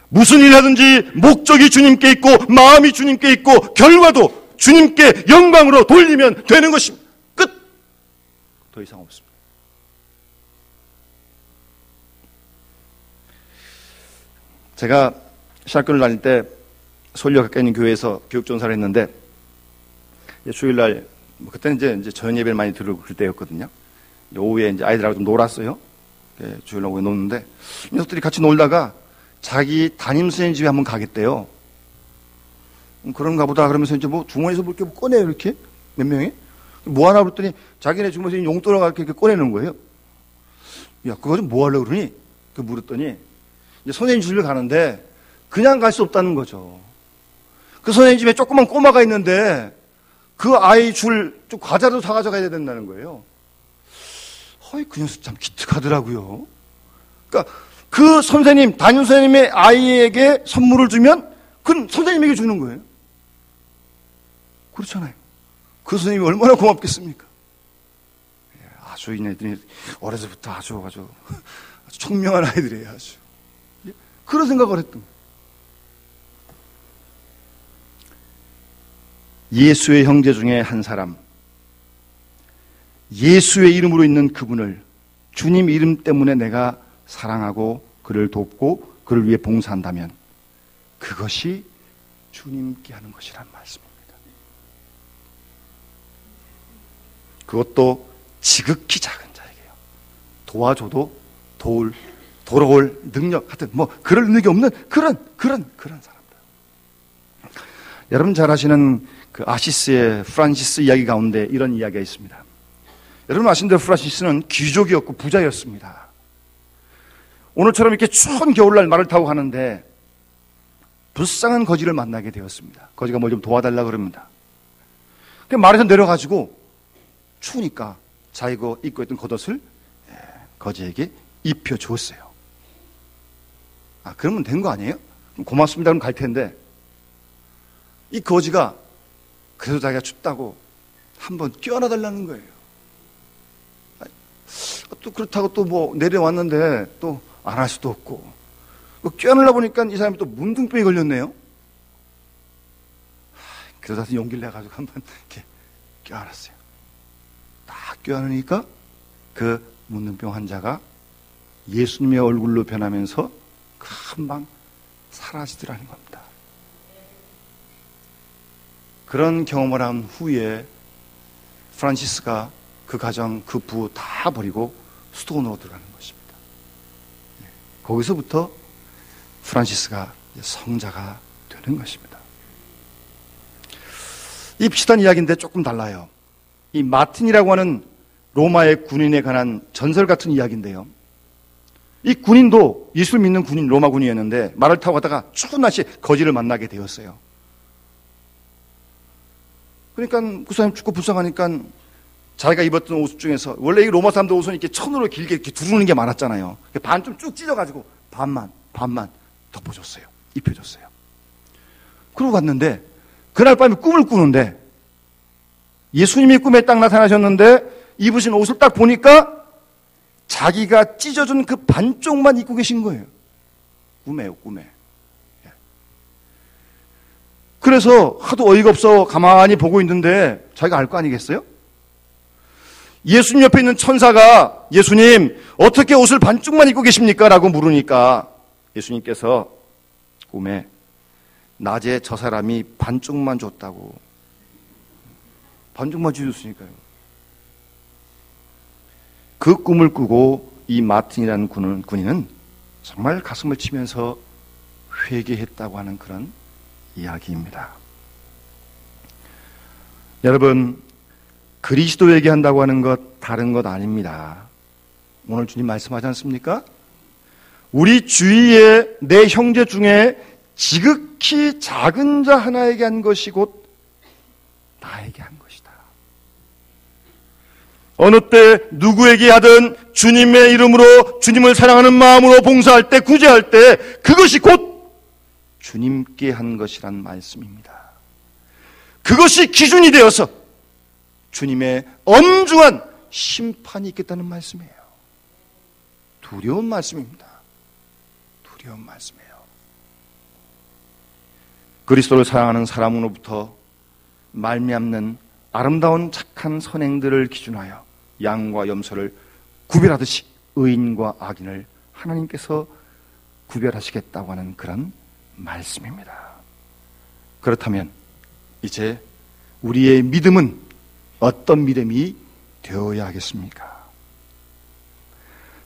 무슨 일 하든지 목적이 주님께 있고 마음이 주님께 있고 결과도 주님께 영광으로 돌리면 되는 것입니다. 끝! 더 이상 없습니다. 제가 신학교를 다닐 때 서울역 가까이 있는 교회에서 교육전사를 했는데 주일날 그때는 이제 저녁 예배를 많이 들을 때였거든요. 오후에 이제 아이들하고 좀 놀았어요. 주일날 오후에 노는데 녀석들이 같이 놀다가 자기 담임 선생님 집에 한번 가겠대요. 그런가 보다 그러면서 이제 뭐 주머니에서 뭐 이렇게 꺼내요. 이렇게 몇 명이 뭐 하나 그랬더니 자기네 주머니에서 용돈을 이렇게 꺼내는 거예요. 야 그거 좀 뭐 하려고 그러니? 그 물었더니 이제 선생님 집에 가는데 그냥 갈 수 없다는 거죠. 그 선생님 집에 조그만 꼬마가 있는데 그 아이 줄 과자도 다 가져가야 된다는 거예요. 허이 그 녀석 참 기특하더라고요. 그러니까 그 선생님, 담임 선생님의 아이에게 선물을 주면 그건 선생님에게 주는 거예요. 그렇잖아요. 그 선생님이 얼마나 고맙겠습니까? 아주 이 애들이 어려서부터 아주 총명한 아이들이에요. 아주 그런 생각을 했던 거예요. 예수의 형제 중에 한 사람, 예수의 이름으로 있는 그분을 주님 이름 때문에 내가 사랑하고 그를 돕고 그를 위해 봉사한다면 그것이 주님께 하는 것이란 말씀입니다. 그것도 지극히 작은 자에게요. 도와줘도 돌아올 능력, 하여튼 뭐 그럴 능력이 없는 그런 사람들. 여러분 잘 아시는 그 아시스의 프란시스 이야기 가운데 이런 이야기가 있습니다. 여러분 아시는 대로 프란시스는 귀족이었고 부자였습니다. 오늘처럼 이렇게 추운 겨울날 말을 타고 가는데 불쌍한 거지를 만나게 되었습니다. 거지가 뭘 좀 도와달라고 그럽니다. 그 말에서 내려가지고 추우니까 자기가 입고 있던 겉옷을 거지에게 입혀주었어요. 아, 그러면 된 거 아니에요? 고맙습니다. 그럼 갈 텐데 이 거지가 그래도 자기가 춥다고 한번 껴안아달라는 거예요. 또 그렇다고 또 뭐 내려왔는데 또 안 할 수도 없고 껴안으려 보니까 이 사람이 또 문둥병이 걸렸네요. 그래서 용기를 내가지고 한번 이렇게 껴안았어요. 딱 껴안으니까 그 문둥병 환자가 예수님의 얼굴로 변하면서 금방 사라지더라는 겁니다. 그런 경험을 한 후에 프란시스가 그 가정, 그 부 다 버리고 수도원으로 들어가는 것입니다. 거기서부터 프란시스가 성자가 되는 것입니다. 이 비슷한 이야기인데 조금 달라요. 이 마틴이라고 하는 로마의 군인에 관한 전설 같은 이야기인데요. 이 군인도 예수를 믿는 군인, 로마 군인이었는데 말을 타고 가다가 추운 날씨에 거지를 만나게 되었어요. 그러니까 그 사람이 춥고 불쌍하니까 자기가 입었던 옷 중에서, 원래 이 로마 사람들 옷은 이렇게 천으로 길게 이렇게 두르는 게 많았잖아요. 반 좀 쭉 찢어가지고 반만 덮어줬어요. 입혀줬어요. 그러고 갔는데 그날 밤에 꿈을 꾸는데 예수님이 꿈에 딱 나타나셨는데 입으신 옷을 딱 보니까 자기가 찢어준 그 반쪽만 입고 계신 거예요. 꿈에요, 꿈에. 그래서 하도 어이가 없어 가만히 보고 있는데 자기가 알 거 아니겠어요? 예수님 옆에 있는 천사가 예수님 어떻게 옷을 반쪽만 입고 계십니까? 라고 물으니까 예수님께서 꿈에 낮에 저 사람이 반쪽만 줬다고. 반쪽만 주셨으니까요. 그 꿈을 꾸고 이 마틴이라는 군인은 정말 가슴을 치면서 회개했다고 하는 그런 이야기입니다. 여러분, 그리스도에게 한다고 하는 것 다른 것 아닙니다. 오늘 주님 말씀하지 않습니까? 우리 주위에 내 형제 중에 지극히 작은 자 하나에게 한 것이 곧 나에게 한 것이다. 어느 때 누구에게 하든 주님의 이름으로 주님을 사랑하는 마음으로 봉사할 때, 구제할 때 그것이 곧 주님께 한 것이란 말씀입니다. 그것이 기준이 되어서 주님의 엄중한 심판이 있겠다는 말씀이에요. 두려운 말씀입니다. 두려운 말씀이에요. 그리스도를 사랑하는 사람으로부터 말미암는 아름다운 착한 선행들을 기준하여 양과 염소를 구별하듯이 의인과 악인을 하나님께서 구별하시겠다고 하는 그런 말씀입니다. 그렇다면 이제 우리의 믿음은 어떤 믿음이 되어야 하겠습니까?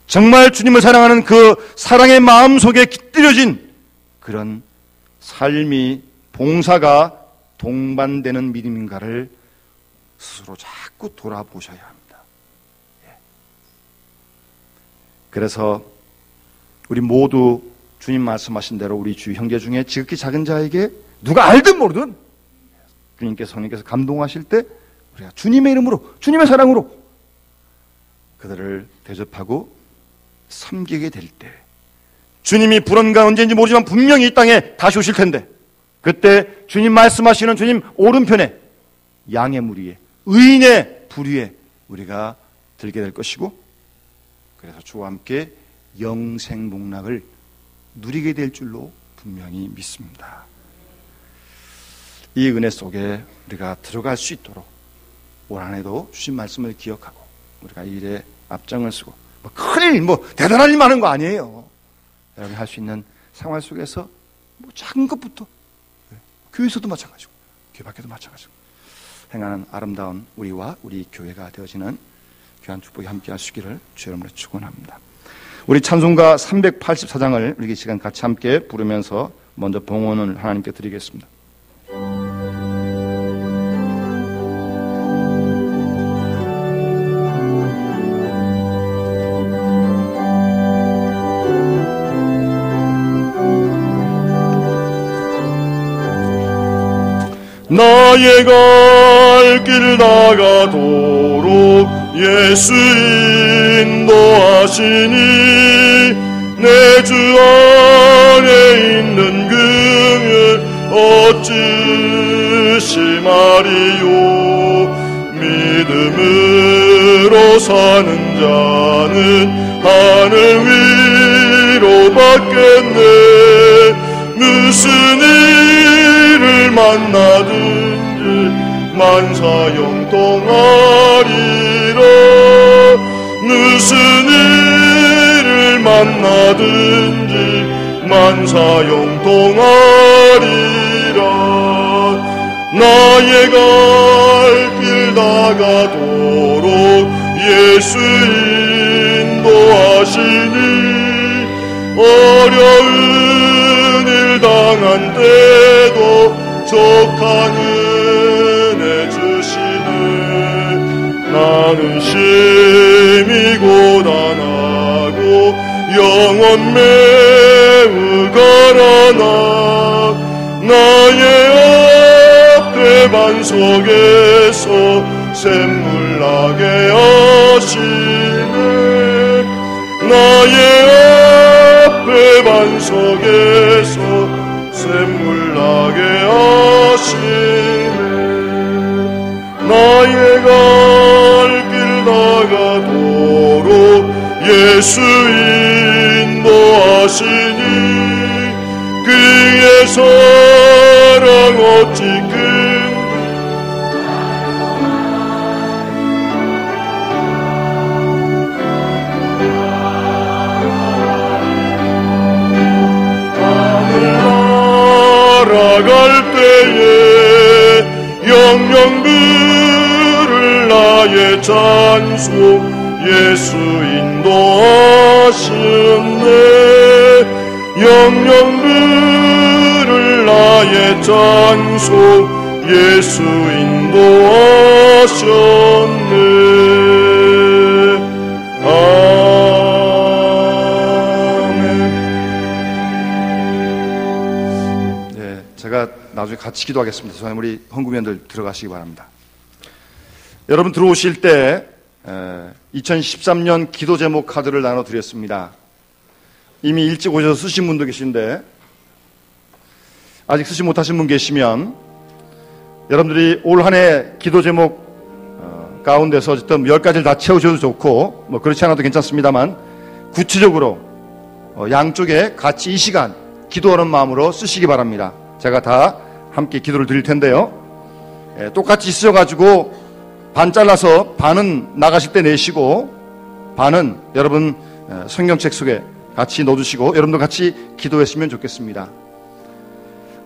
정말 주님을 사랑하는 그 사랑의 마음 속에 깃들여진 그런 삶이, 봉사가 동반되는 믿음인가를 스스로 자꾸 돌아보셔야 합니다. 그래서 우리 모두 주님 말씀하신 대로 우리 주 형제 중에 지극히 작은 자에게 누가 알든 모르든 주님께서, 성령께서 감동하실 때 우리가 주님의 이름으로, 주님의 사랑으로 그들을 대접하고 섬기게 될 때 주님이 불언가 언제인지 모르지만 분명히 이 땅에 다시 오실 텐데 그때 주님 말씀하시는 주님 오른편에 양의 무리에, 의인의 부류에 우리가 들게 될 것이고, 그래서 주와 함께 영생 복락을 누리게 될 줄로 분명히 믿습니다. 이 은혜 속에 우리가 들어갈 수 있도록 올 한 해도 주신 말씀을 기억하고 우리가 이 일에 앞장을 서고, 큰일, 대단한 일 많은 거 아니에요. 여러분이 할 수 있는 생활 속에서 작은 것부터, 교회에서도 마찬가지고 교회 밖에도 마찬가지고 행하는 아름다운 우리와 우리 교회가 되어지는 귀한 축복이 함께 하시기를 주의 이름으로 축원합니다. 우리 찬송가 384장을 우리 이 시간 같이 함께 부르면서 먼저 봉헌을 하나님께 드리겠습니다. 나의 갈 길 나가도록 예수 인도하시니 내 주 안에 있는 긍휼 어찌 심하리요. 믿음으로 사는 자는 하늘 위로 받겠네. 무슨 일을 만나든지 만사형통하리라. 무슨 일을 만나든지 만사형통하리라. 나의 갈 길 다가도록 예수 인도하시니 어려운 일 당한 때도 족한 은혜 주시네. 나는 심히 고단하고 영혼 매우 가라나 나의 앞대반 속에서 샘물 나게 하시네. 나의 앞대반 속에서 샘물 나게 하시네. 나의 갈 길 다가도록 예수 인도하시니 그의 사랑 어찌 갈 때에 영영 들을 나의 찬송 예수 인도하시네. 영영 들을 나의 찬송 예수 인도하셨네. 제가 나중에 같이 기도하겠습니다. 저는 우리 헌구위원들 들어가시기 바랍니다. 여러분 들어오실 때 2013년 기도 제목 카드를 나눠드렸습니다. 이미 일찍 오셔서 쓰신 분도 계신데 아직 쓰지 못하신 분 계시면 여러분들이 올 한 해 기도 제목 가운데서 어쨌든 10가지를 다 채우셔도 좋고 뭐 그렇지 않아도 괜찮습니다만 구체적으로 양쪽에 같이 이 시간 기도하는 마음으로 쓰시기 바랍니다. 제가 다 함께 기도를 드릴 텐데요. 똑같이 쓰셔가지고 반 잘라서 반은 나가실 때 내시고 반은 여러분 성경책 속에 같이 넣어주시고 여러분도 같이 기도했으면 좋겠습니다.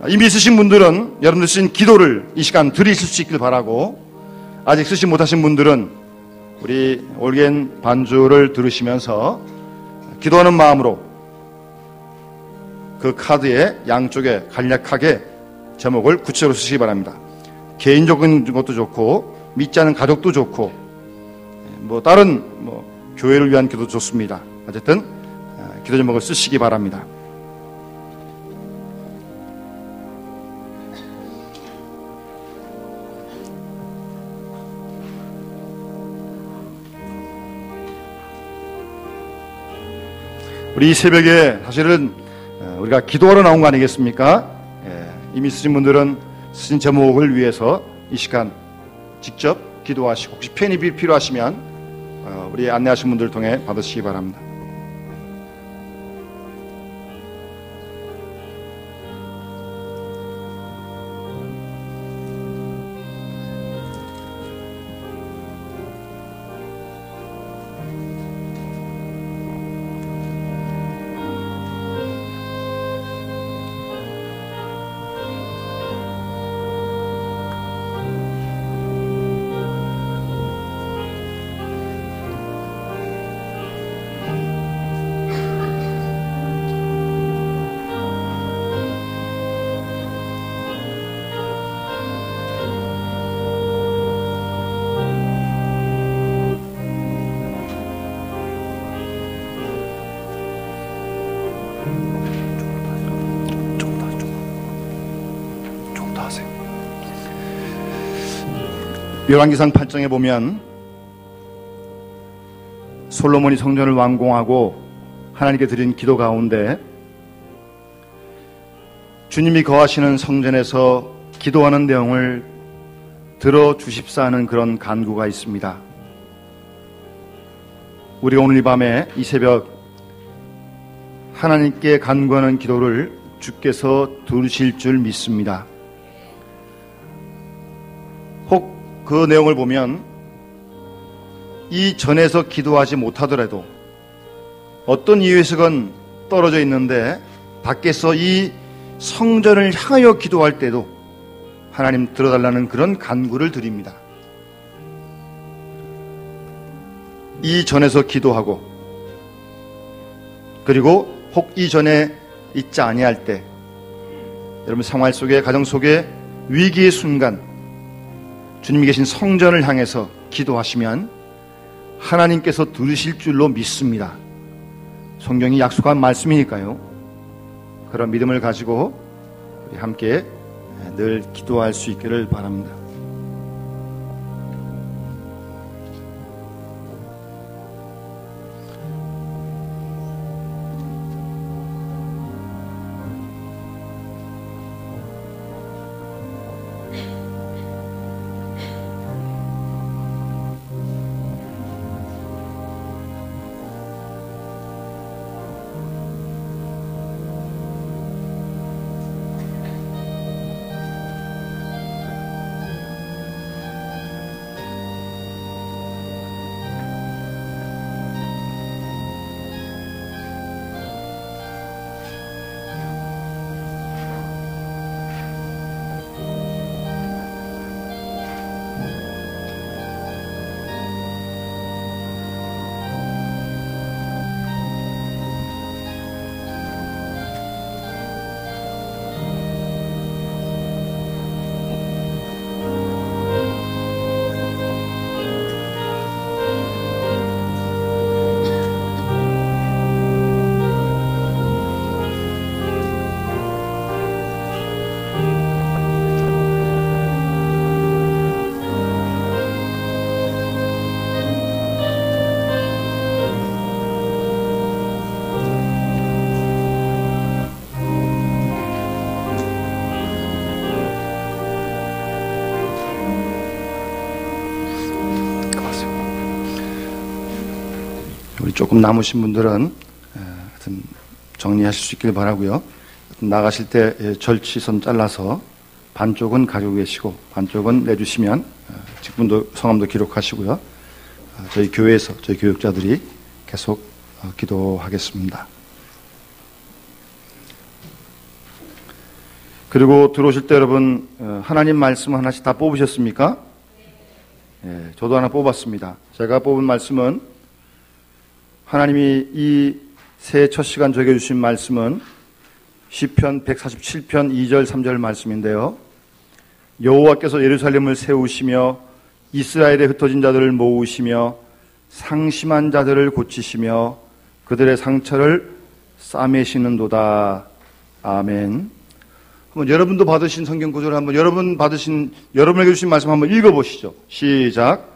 이미 쓰신 분들은 여러분들 쓰신 기도를 이 시간 들으실 수 있길 바라고 아직 쓰지 못하신 분들은 우리 올겐 반주를 들으시면서 기도하는 마음으로 그 카드의 양쪽에 간략하게 제목을 구체적으로 쓰시기 바랍니다. 개인적인 것도 좋고 믿지 않는 가족도 좋고 뭐 다른 교회를 위한 기도도 좋습니다. 어쨌든 기도 제목을 쓰시기 바랍니다. 우리 이 새벽에 사실은 우리가 기도하러 나온 거 아니겠습니까? 이미 쓰신 분들은 쓰신 제목을 위해서 이 시간 직접 기도하시고 혹시 펜이 필요하시면 우리 안내하신 분들 통해 받으시기 바랍니다. 열왕기상 8장에 보면 솔로몬이 성전을 완공하고 하나님께 드린 기도 가운데 주님이 거하시는 성전에서 기도하는 내용을 들어주십사 하는 그런 간구가 있습니다. 우리가 오늘 이 밤에 이 새벽 하나님께 간구하는 기도를 주께서 들으실 줄 믿습니다. 혹 그 내용을 보면 이 전에서 기도하지 못하더라도 어떤 이유에서건 떨어져 있는데 밖에서 이 성전을 향하여 기도할 때도 하나님 들어달라는 그런 간구를 드립니다. 이 전에서 기도하고, 그리고 혹 이 전에 있지 아니할 때, 여러분 생활 속에, 가정 속에 위기의 순간 주님이 계신 성전을 향해서 기도하시면 하나님께서 들으실 줄로 믿습니다. 성경이 약속한 말씀이니까요. 그런 믿음을 가지고 우리 함께 늘 기도할 수 있기를 바랍니다. 우리 조금 남으신 분들은 정리하실 수 있길 바라고요. 나가실 때 절치선 잘라서 반쪽은 가지고 계시고 반쪽은 내주시면 직분도 성함도 기록하시고요. 저희 교회에서 저희 교육자들이 계속 기도하겠습니다. 그리고 들어오실 때 여러분 하나님 말씀 하나씩 다 뽑으셨습니까? 예, 저도 하나 뽑았습니다. 제가 뽑은 말씀은 하나님이 이 새해 첫 시간 저에게 주신 말씀은 시편 147편 2절 3절 말씀인데요. 여호와께서 예루살렘을 세우시며 이스라엘에 흩어진 자들을 모으시며 상심한 자들을 고치시며 그들의 상처를 싸매시는도다. 아멘. 한번 여러분도 받으신 성경 구절을 한번 여러분에게 주신 말씀 한번 읽어보시죠. 시작.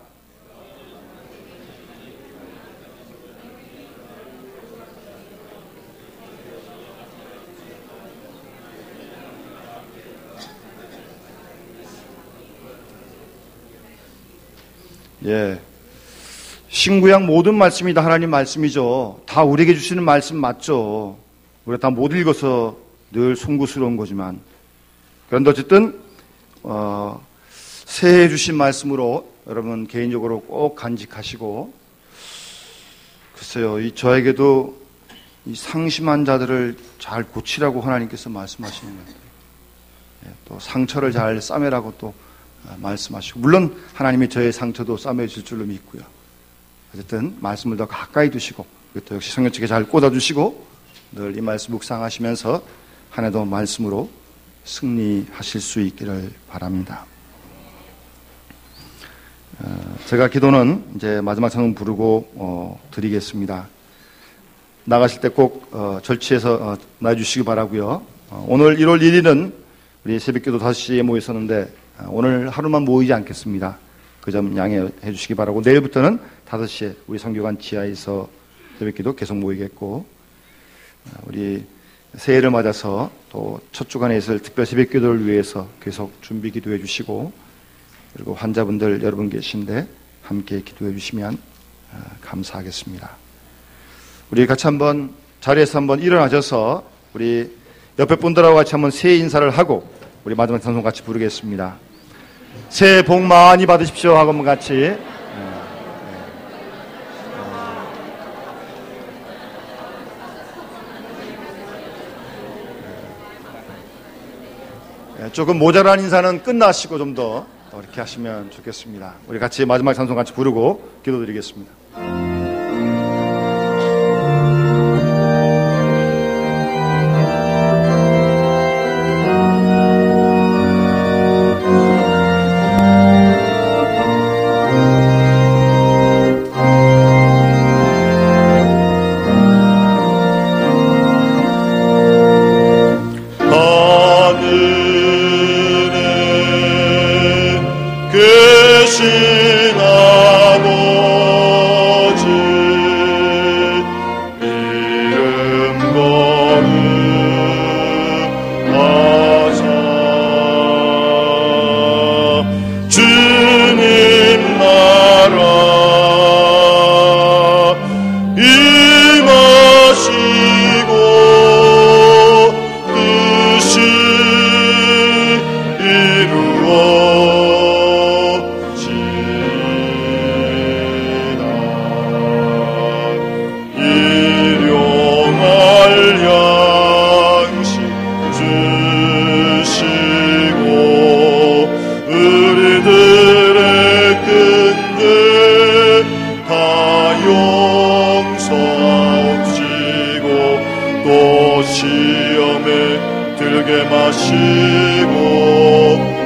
예. 신구약 모든 말씀이 다 하나님 말씀이죠. 다 우리에게 주시는 말씀 맞죠. 우리가 다 못 읽어서 늘 송구스러운 거지만, 그런데 어쨌든 새해 주신 말씀으로 여러분 개인적으로 꼭 간직하시고, 글쎄요, 저에게도 이 상심한 자들을 잘 고치라고 하나님께서 말씀하시는 거예요. 예, 또 상처를 잘 싸매라고 또 말씀하시고, 물론 하나님이 저의 상처도 싸매줄 줄로 믿고요. 어쨌든 말씀을 더 가까이 두시고, 또 역시 성경책에 잘 꽂아주시고, 늘 이 말씀 묵상하시면서 한 해도 말씀으로 승리하실 수 있기를 바랍니다. 제가 기도는 이제 마지막 찬송 부르고 드리겠습니다. 나가실 때 꼭 절치해서 놔주시기 바라고요. 오늘 1월 1일은 우리 새벽기도 5시에 모였었는데 오늘 하루만 모이지 않겠습니다. 그 점 양해해 주시기 바라고, 내일부터는 5시에 우리 성교관 지하에서 새벽기도 계속 모이겠고, 우리 새해를 맞아서 또 첫 주간에 있을 특별 새벽기도를 위해서 계속 준비 기도해 주시고, 그리고 환자분들 여러분 계신데 함께 기도해 주시면 감사하겠습니다. 우리 같이 한번 자리에서 한번 일어나셔서 우리 옆에 분들하고 같이 한번 새해 인사를 하고 우리 마지막 찬송 같이 부르겠습니다. 새해 복 많이 받으십시오 하고 한번 같이. 조금 모자란 인사는 끝나시고 좀 더 이렇게 하시면 좋겠습니다. 우리 같이 마지막 찬송 같이 부르고 기도드리겠습니다.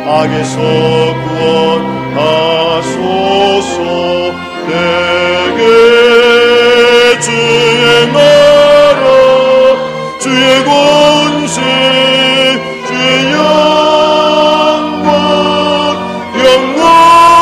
악에서 구원하소서. 내게 주의 나라 주의 권세 주의 영광이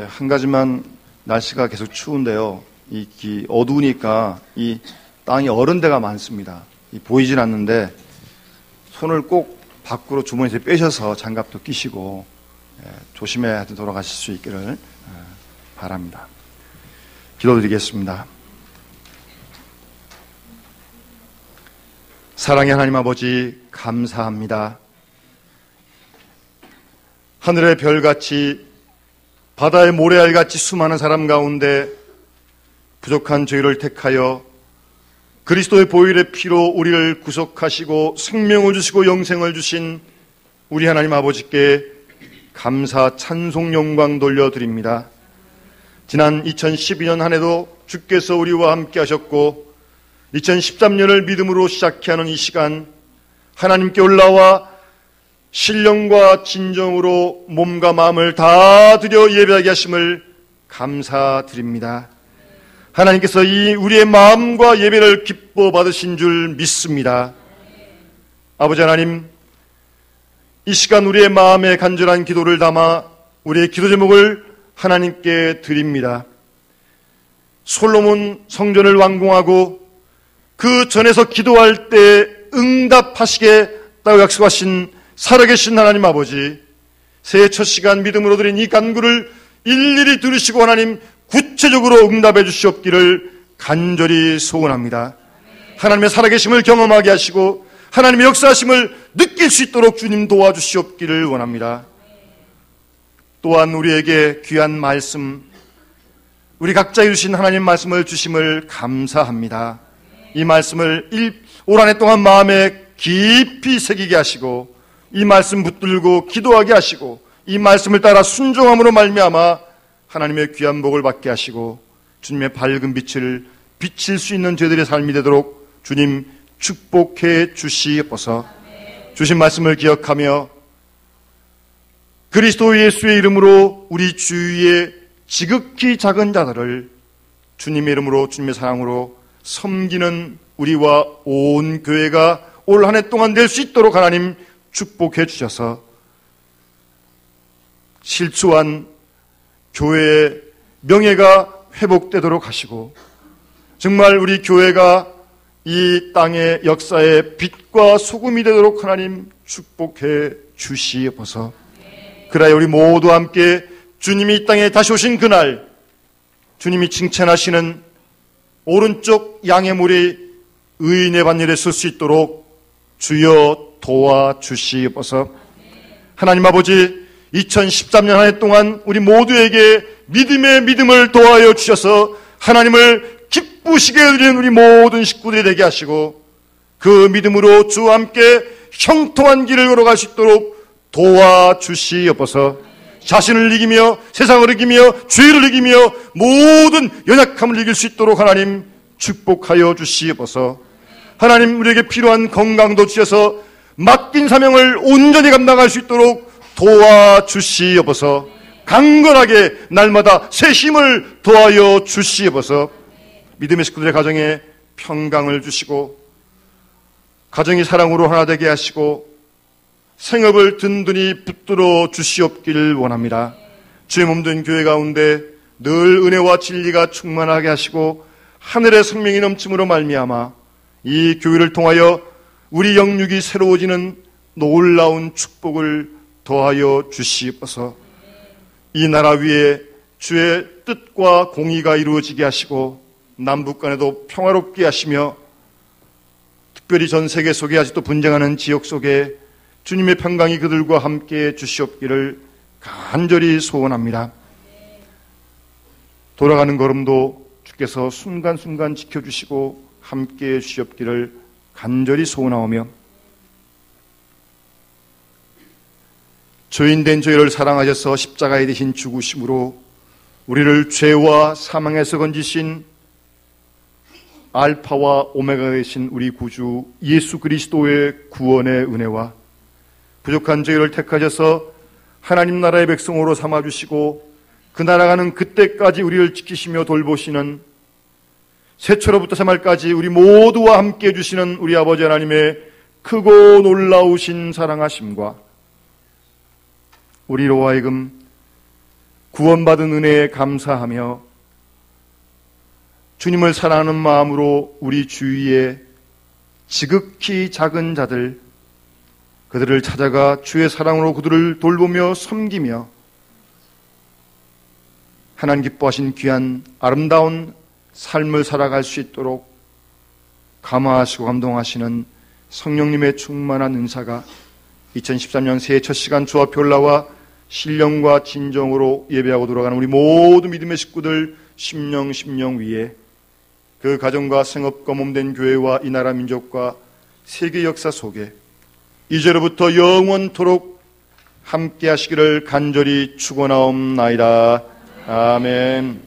한 가지만 날씨가 계속 추운데요. 이 어두우니까 이 땅이 얼은 데가 많습니다. 보이진 않는데 손을 꼭 밖으로 주머니에서 빼셔서 장갑도 끼시고 조심해 돌아가실 수 있기를 바랍니다. 기도드리겠습니다. 사랑의 하나님 아버지 감사합니다. 하늘의 별같이 바다의 모래알같이 수많은 사람 가운데 부족한 저희를 택하여 그리스도의 보혈의 피로 우리를 구속하시고 생명을 주시고 영생을 주신 우리 하나님 아버지께 감사 찬송 영광 돌려드립니다. 지난 2012년 한 해도 주께서 우리와 함께 하셨고 2013년을 믿음으로 시작하는 이 시간 하나님께 올라와 신령과 진정으로 몸과 마음을 다 드려 예배하게 하심을 감사드립니다. 하나님께서 이 우리의 마음과 예배를 기뻐 받으신 줄 믿습니다. 아버지 하나님, 이 시간 우리의 마음에 간절한 기도를 담아 우리의 기도 제목을 하나님께 드립니다. 솔로몬 성전을 완공하고 그 전에서 기도할 때 응답하시겠다고 약속하신 살아계신 하나님 아버지, 새해 첫 시간 믿음으로 드린 이 간구를 일일이 들으시고 하나님 구체적으로 응답해 주시옵기를 간절히 소원합니다. 하나님의 살아계심을 경험하게 하시고 하나님의 역사하심을 느낄 수 있도록 주님 도와주시옵기를 원합니다. 또한 우리에게 귀한 말씀, 우리 각자 주신 하나님 말씀을 주심을 감사합니다. 이 말씀을 올 한 해 동안 마음에 깊이 새기게 하시고 이 말씀 붙들고 기도하게 하시고 이 말씀을 따라 순종함으로 말미암아 하나님의 귀한 복을 받게 하시고 주님의 밝은 빛을 비칠 수 있는 저희들의 삶이 되도록 주님 축복해 주시옵소서. 주신 말씀을 기억하며 그리스도 예수의 이름으로 우리 주위에 지극히 작은 자들을 주님의 이름으로 주님의 사랑으로 섬기는 우리와 온 교회가 올 한 해 동안 될 수 있도록 하나님 축복해 주셔서 실추한 교회의 명예가 회복되도록 하시고 정말 우리 교회가 이 땅의 역사의 빛과 소금이 되도록 하나님 축복해 주시옵소서. 그래야 우리 모두 함께 주님이 이 땅에 다시 오신 그날 주님이 칭찬하시는 오른쪽 양의 물이 의인의 반열에 설 수 있도록 주여 도와주시옵소서. 하나님 아버지, 2013년 한 해 동안 우리 모두에게 믿음의 믿음을 도와여 주셔서 하나님을 기쁘시게 여기는 우리 모든 식구들이 되게 하시고, 그 믿음으로 주와 함께 형통한 길을 걸어갈 수 있도록 도와주시옵소서. 자신을 이기며 세상을 이기며 죄를 이기며 모든 연약함을 이길 수 있도록 하나님 축복하여 주시옵소서. 하나님, 우리에게 필요한 건강도 주셔서 맡긴 사명을 온전히 감당할 수 있도록 도와주시옵소서. 강건하게 날마다 새 힘을 도와여 주시옵소서. 믿음의 식구들의 가정에 평강을 주시고, 가정이 사랑으로 하나 되게 하시고, 생업을 든든히 붙들어 주시옵기를 원합니다. 주의 몸된 교회 가운데 늘 은혜와 진리가 충만하게 하시고, 하늘의 생명이 넘침으로 말미암아 이 교회를 통하여 우리 영육이 새로워지는 놀라운 축복을 더하여 주시옵소서. 이 나라 위에 주의 뜻과 공의가 이루어지게 하시고, 남북 간에도 평화롭게 하시며, 특별히 전 세계 속에 아직도 분쟁하는 지역 속에 주님의 평강이 그들과 함께 주시옵기를 간절히 소원합니다. 돌아가는 걸음도 주께서 순간순간 지켜주시고 함께 주시옵기를 간절히 소원하오며, 죄인된 저희를 사랑하셔서 십자가에 대신 죽으심으로 우리를 죄와 사망에서 건지신 알파와 오메가 되신 우리 구주 예수 그리스도의 구원의 은혜와 부족한 저희를 택하셔서 하나님 나라의 백성으로 삼아주시고 그 나라가는 그때까지 우리를 지키시며 돌보시는, 새초로부터 새말까지 우리 모두와 함께 해주시는 우리 아버지 하나님의 크고 놀라우신 사랑하심과 우리로 하여금 구원받은 은혜에 감사하며 주님을 사랑하는 마음으로 우리 주위에 지극히 작은 자들, 그들을 찾아가 주의 사랑으로 그들을 돌보며 섬기며 하나님 기뻐하신 귀한 아름다운 삶을 살아갈 수 있도록 감화하시고 감동하시는 성령님의 충만한 은사가 2013년 새해 첫 시간 주와 별나와 신령과 진정으로 예배하고 돌아가는 우리 모든 믿음의 식구들 심령 위에, 그 가정과 생업과 몸된 교회와 이 나라 민족과 세계 역사 속에 이제로부터 영원토록 함께 하시기를 간절히 축원하옵나이다. 아멘.